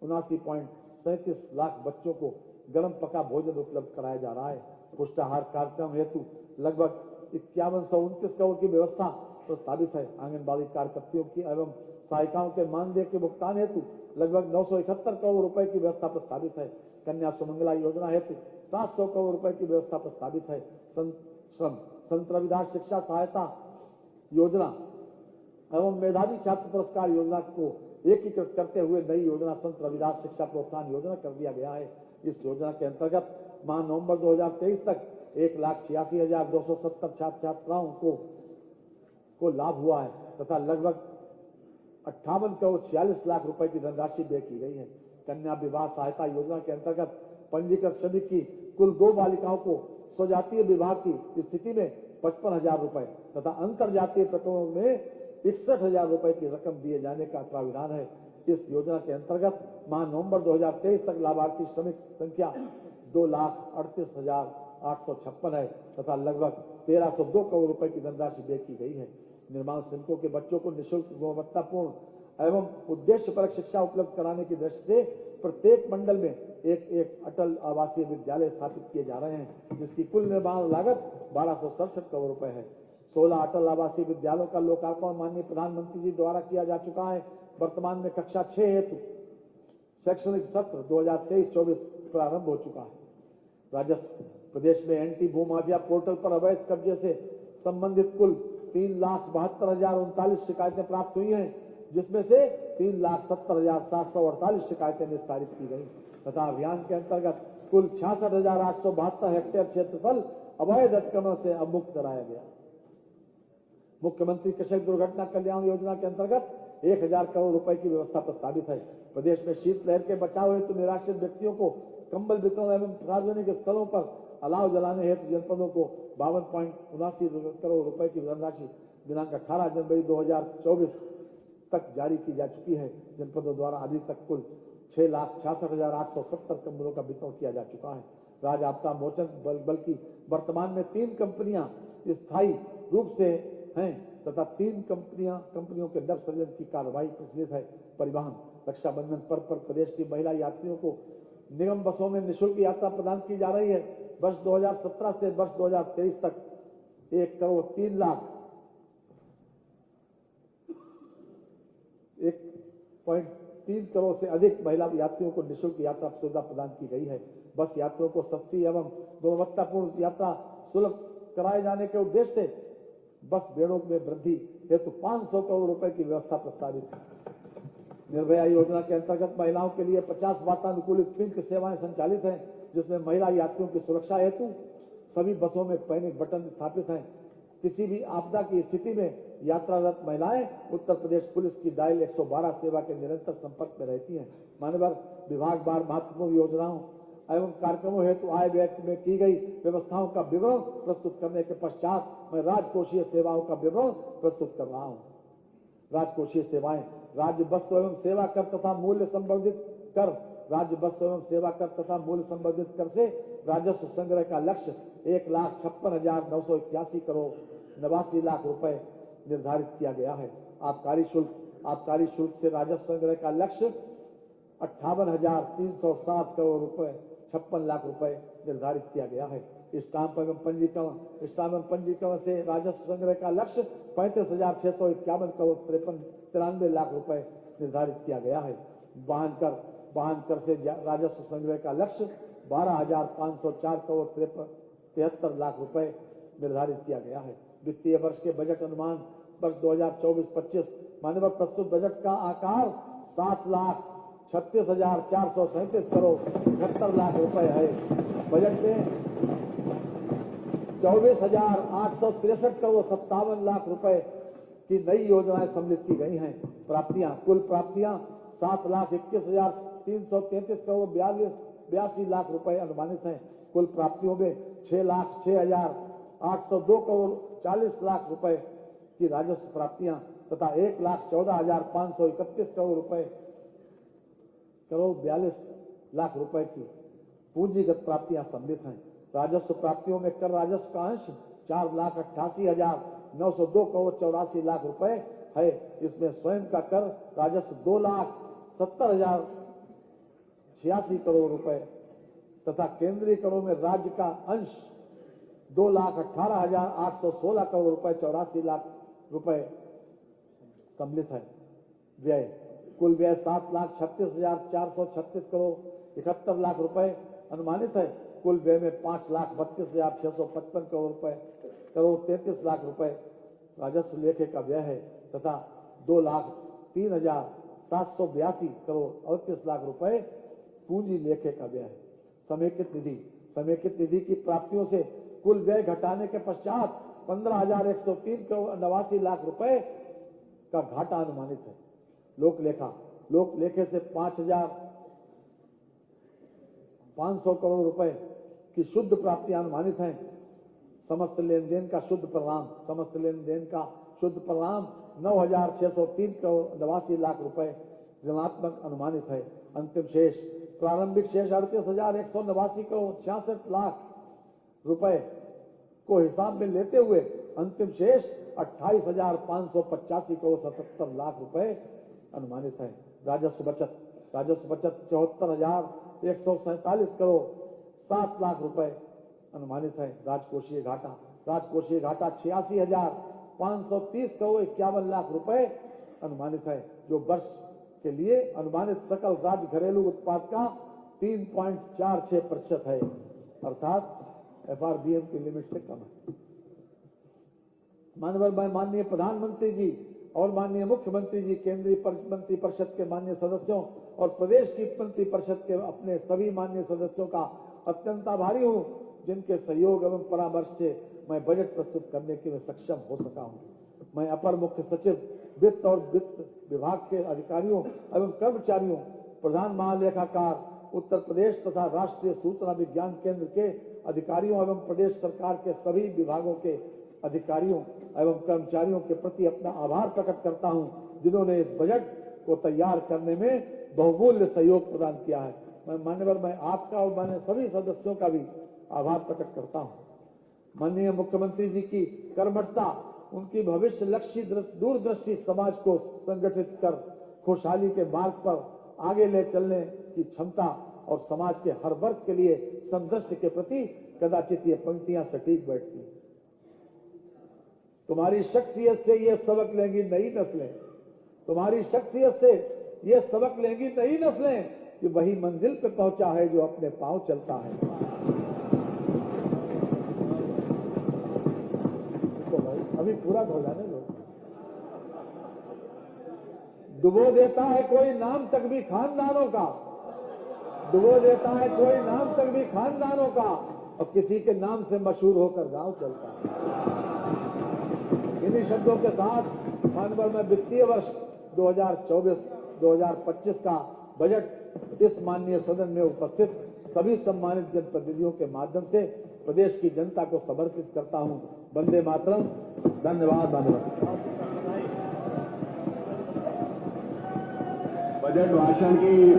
C: 79.37 लाख बच्चों को गर्म पका भोजन उपलब्ध कराया जा रहा है। पुष्टाहार कार्यक्रम हेतु लगभग 5129 करोड़ की व्यवस्था प्रस्तावित है। आंगनबाड़ी कार्यकर्तियों की एवं सहायिकाओं के मानदेय के भुगतान हेतु लगभग 971 करोड़ रुपए की व्यवस्था प्रस्तावित है। कन्या सुमंगला योजना हेतु 700 करोड़ रुपए की व्यवस्था प्रस्तावित है। संत रविदास शिक्षा सहायता योजना एवं मेधावी छात्र पुरस्कार योजना को एकीकृत करते हुए नई योजना संत रविदास शिक्षा प्रोत्साहन योजना कर दिया गया है। इस योजना के अंतर्गत माह नवंबर 2023 तक 1,86,270 छात्र छात्राओं को लाभ हुआ है तथा लगभग 58 करोड़ 46 लाख रुपए की धनराशि व्यय की गई है। कन्या विवाह सहायता योजना के अंतर्गत पंजीकृत श्रमिक की कुल 2 बालिकाओं को स्वजातीय विवाह की स्थिति में 55,000 रुपए तथा अंतरजातीय प्रकरणों में 61,000 रुपए की रकम दिए जाने का प्राविधान है। इस योजना के अंतर्गत माह नवंबर 2023 तक लाभार्थी श्रमिक संख्या 2,38,856 है तथा लगभग 1,302 करोड़ रुपए की धनराशि व्यय की गई है। निर्माण श्रमिकों के बच्चों को निःशुल्क गुणवत्तापूर्ण एवं उद्देश्यपरक शिक्षा उपलब्ध कराने की दृष्टि से प्रत्येक मंडल में एक अटल आवासीय विद्यालय स्थापित किए जा रहे हैं, जिसकी कुल निर्माण लागत 1,267 करोड़ रुपए है। 16 अटल आवासीय विद्यालयों का लोकार्पण माननीय प्रधानमंत्री जी द्वारा किया जा चुका है। वर्तमान में कक्षा 6 हेतु शैक्षणिक सत्र 2023-24 प्रारंभ हो चुका है। राजस्व प्रदेश में एंटी भूमाफिया पोर्टल पर अवैध कब्जे से संबंधित कुल 3,72,039 शिकायतें प्राप्त हुई हैं, जिसमें से 3,70,748 शिकायतें निस्तारित की गई तथा अभियान के अंतर्गत कुल 66,872 हेक्टेयर क्षेत्रफल अवैध अतिक्रमण से अवमुक्त कराया गया। मुख्यमंत्री कृषक दुर्घटना कल्याण योजना के अंतर्गत 1,000 करोड़ रुपए की व्यवस्था प्रस्तावित है। प्रदेश में शीतलहर के बचाव हेतु निराश्रित व्यक्तियों को कंबल वितरण एवं सार्वजनिक स्थलों पर अलाव जलाने हेतु जनपदों को 52.79 करोड़ रुपए की धनराशि दिनांक 18 जनवरी 2024 तक जारी की जा चुकी है। जनपदों द्वारा अभी तक कुल 6,66,870 कंबलों का वितरण किया जा चुका है। राज्य आपदा मोचन बल की वर्तमान में 3 कंपनियां स्थायी रूप से हैं तथा 3 कंपनियों के नव सृजन की कार्रवाई प्रचलित है। परिवहन रक्षाबंधन पर्व पर प्रदेश की महिला यात्रियों को निगम बसों में निःशुल्क यात्रा प्रदान की जा रही है। वर्ष 2017 से वर्ष 2023 तक 1,03 करोड़ से अधिक महिला यात्रियों को निःशुल्क यात्रा सुविधा प्रदान की गई है। बस यात्रियों को सस्ती एवं गुणवत्तापूर्ण यात्रा सुलभ कराए जाने के उद्देश्य से बस बेड़ों में वृद्धि हेतु 500 करोड़ रुपए की व्यवस्था प्रस्तावित है। निर्भया योजना के अंतर्गत महिलाओं के लिए 50 वातानुकूलित पिंक सेवाएं संचालित हैं, जिसमें महिला यात्रियों की सुरक्षा हेतु सभी बसों में पैनिक बटन स्थापित हैं। किसी भी आपदा की स्थिति में यात्रारत महिलाएं उत्तर प्रदेश पुलिस की डायल 112 सेवा के निरंतर संपर्क में रहती हैं। मानव विभाग बार महत्वपूर्ण योजनाओं एवं कार्यक्रमों हेतु आय व्यय में की गई व्यवस्थाओं का विवरण प्रस्तुत करने के पश्चात मैं राजकोषीय सेवाओं का विवरण प्रस्तुत कर रहा हूँ। राजकोषीय सेवाएं राज्य वस्तु एवं सेवा कर तथा मूल्य संवर्धित कर राज्य वस्तु एवं सेवा कर तथा मूल्य संवर्धित कर से राजस्व संग्रह का लक्ष्य 1,56,981 करोड़ 89 लाख रुपए निर्धारित किया गया है। आबकारी शुल्क से राजस्व संग्रह का लक्ष्य 58,307 करोड़ रुपए 56 लाख रुपए निर्धारित किया गया है। स्टाम्प एवं पंजीकरण से राजस्व संग्रह का लक्ष्य 35,651 करोड़ 93 लाख रुपए निर्धारित किया गया है। वाहन कर से राजस्व संग्रह का लक्ष्य 12,504 करोड़ 73 लाख रुपए निर्धारित किया गया है। वित्तीय वर्ष के बजट अनुमान वर्ष 2024-25 मानव प्रस्तुत बजट का आकार 36,437 करोड़ 71 लाख रुपए है। बजट में 24,863 करोड़ 57 लाख रुपए की नई योजनाएं सम्मिलित की गई हैं। प्राप्तियां, कुल प्राप्तियां 7,21,333 करोड़ 82 लाख रुपए अनुमानित हैं। कुल प्राप्तियों में 6,06,802 करोड़ 40 लाख रुपए की राजस्व प्राप्तियां तथा 1,14,531 करोड़ 42 लाख रुपए की पूंजीगत प्राप्तियां सम्मिलित हैं। राजस्व प्राप्तियों में कर राजस्व का अंश 4,88,902 करोड़ 84 लाख रुपए है। इसमें स्वयं का कर राजस्व 2,70,086 करोड़ रुपए तथा केंद्रीय करों में राज्य का अंश 2,18,816 करोड़ रुपए 84 लाख रुपए सम्मिलित है। व्यय, कुल व्यय 7,36,436 करोड़ 71 लाख रुपए अनुमानित है। कुल व्यय में 5,32,655 करोड़ 33 लाख रुपए राजस्व लेखे का व्यय है तथा 2,03,782 करोड़ 38 लाख रुपए पूंजी लेखे का व्यय है। समेकित निधि, समेकित निधि की प्राप्तियों से कुल व्यय घटाने के पश्चात 15,103 करोड़ 89 लाख रुपए का घाटा अनुमानित है। लोकलेखा, लोकलेखे से 5,500 करोड़ रुपए की शुद्ध प्राप्तियां अनुमानित हैं। समस्त लेन देन का शुद्ध परिणाम, समस्त लेन देन का शुद्ध परिणाम 9,603 करोड़ 89 लाख रुपए ऋणात्मक अनुमानित है। अंतिम शेष, प्रारंभिक शेष 38,189 करोड़ 66 लाख रुपए को हिसाब में लेते हुए अंतिम शेष 28,585 करोड़ 77 लाख रुपए अनुमानित है। राजस्व बचत, राजस्व बचत 74,147 करोड़ 7 लाख रुपए अनुमानित है। राजकोषीय घाटा, राजकोषीय घाटा 86,530 करोड़ 51 लाख रुपए अनुमानित है, जो वर्ष के लिए अनुमानित सकल राज्य घरेलू उत्पाद का 3.46% है, अर्थात FRBM की लिमिट से कम है। माननीय प्रधानमंत्री जी और माननीय मुख्यमंत्री जी, केंद्रीय मंत्री परिषद के माननीय सदस्यों और प्रदेश की मंत्री परिषद के अपने सभी माननीय सदस्यों का अत्यंत आभारी हूं, जिनके सहयोग एवं परामर्श से मैं बजट प्रस्तुत करने के लिए सक्षम हो सका हूं। मैं अपर मुख्य सचिव वित्त और वित्त विभाग के अधिकारियों एवं कर्मचारियों, प्रधान महालेखाकार उत्तर प्रदेश तथा राष्ट्रीय सूचना विज्ञान केंद्र के अधिकारियों एवं प्रदेश सरकार के सभी विभागों के अधिकारियों एवं कर्मचारियों के प्रति अपना आभार प्रकट करता हूं, जिन्होंने इस बजट को तैयार करने में बहुमूल्य सहयोग प्रदान किया है। मैं आपका और माननीय सभी सदस्यों का भी आभार प्रकट करता हूं। माननीय मुख्यमंत्री जी की कर्मठता, उनकी भविष्य लक्ष्य दूरदृष्टि समाज को संगठित कर खुशहाली के मार्ग पर आगे ले चलने की क्षमता और समाज के हर वर्ग के लिए समदृष्टि के प्रति कदाचित ये पंक्तियां सटीक बैठती। तुम्हारी शख्सियत से ये सबक लेंगी नई नस्लें, तुम्हारी शख्सियत से ये सबक लेंगी नई नस्लें कि वही मंजिल पे पहुंचा है जो अपने पांव चलता है। तो भाई अभी पूरा हो जाने लो। डुबो देता है कोई नाम तक भी खानदानों का, डुबो देता है कोई नाम तक भी खानदानों का, और किसी के नाम से मशहूर होकर गांव चलता है। इन्हीं शब्दों के साथ माननीय मैं वित्तीय वर्ष 2024-2025 का बजट इस माननीय सदन में उपस्थित सभी सम्मानित जनप्रतिनिधियों के माध्यम से प्रदेश की जनता को समर्पित करता हूं। वंदे मातरम। धन्यवाद।
D: बजट भाषण की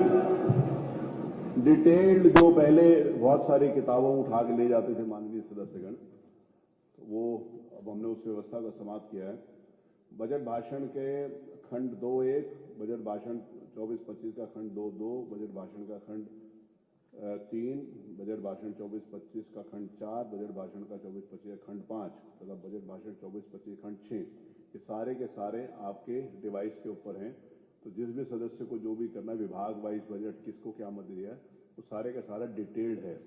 D: डिटेल्ड जो पहले बहुत सारी किताबों उठा के ले जाते थे माननीय सदस्यगण, वो अब हमने उस व्यवस्था को समाप्त किया है। बजट भाषण के खंड 2.1, बजट भाषण 24-25 का खंड 2.2, बजट भाषण का खंड 3, बजट भाषण 24-25 का खंड 4, बजट भाषण का 24-25 का खंड 5 तथा बजट भाषण 24-25 खंड 6, ये सारे के सारे आपके डिवाइस के ऊपर हैं। तो जिस भी सदस्य को जो भी करना है, विभाग वाइज बजट किसको क्या मत दिया है, वो सारे का सारा डिटेल्ड है।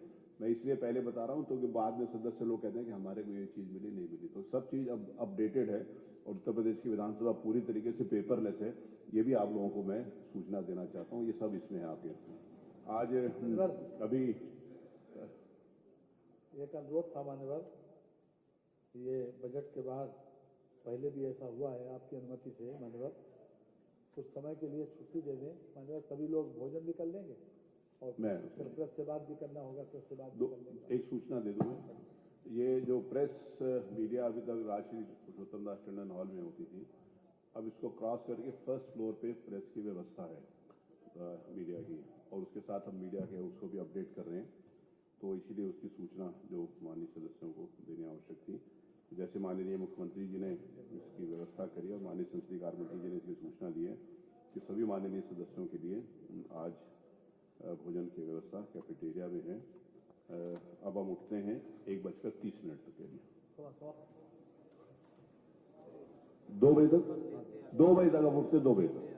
D: मैं इसलिए पहले बता रहा हूं तो कि बाद में सदस्य लोग कहते हैं कि हमारे को ये चीज मिली नहीं मिली, तो सब चीज अब अपडेटेड है और उत्तर प्रदेश की विधानसभा पूरी तरीके से पेपरलेस है। ये भी आप लोगों को मैं सूचना देना चाहता हूं, ये सब इसमें है आपके। आज अभी
E: एक अनुरोध था मान्यवर, ये बजट के बाद पहले भी ऐसा हुआ है, आपकी अनुमति से मान्यवर कुछ समय के लिए छुट्टी दे दें मान्यवर, सभी लोग भोजन भी कर लेंगे और
D: मैं
E: फिर प्रेस से बात भी करना होगा, प्रेस से बात भी कर लेंगे।
D: एक सूचना दे दूं, ये जो प्रेस मीडिया अभी तक राजश्री पुरुषोत्तम दास टंडन हॉल में होती थी, अब इसको क्रॉस करके फर्स्ट फ्लोर पे प्रेस की व्यवस्था है मीडिया की, और उसके साथ हम मीडिया के उसको भी अपडेट कर रहे हैं, तो इसीलिए उसकी सूचना जो माननीय सदस्यों को देनी आवश्यक थी। जैसे माननीय मुख्यमंत्री जी ने इसकी व्यवस्था करी और माननीय संसदीय कार्य मंत्री जी ने इसकी सूचना दी है कि सभी माननीय सदस्यों के लिए आज भोजन की व्यवस्था कैफेटेरिया में है। अब हम उठते हैं 1:30 तक के लिए, 2 बजे तक, 2 बजे तक अब उठते, 2 बजे तक।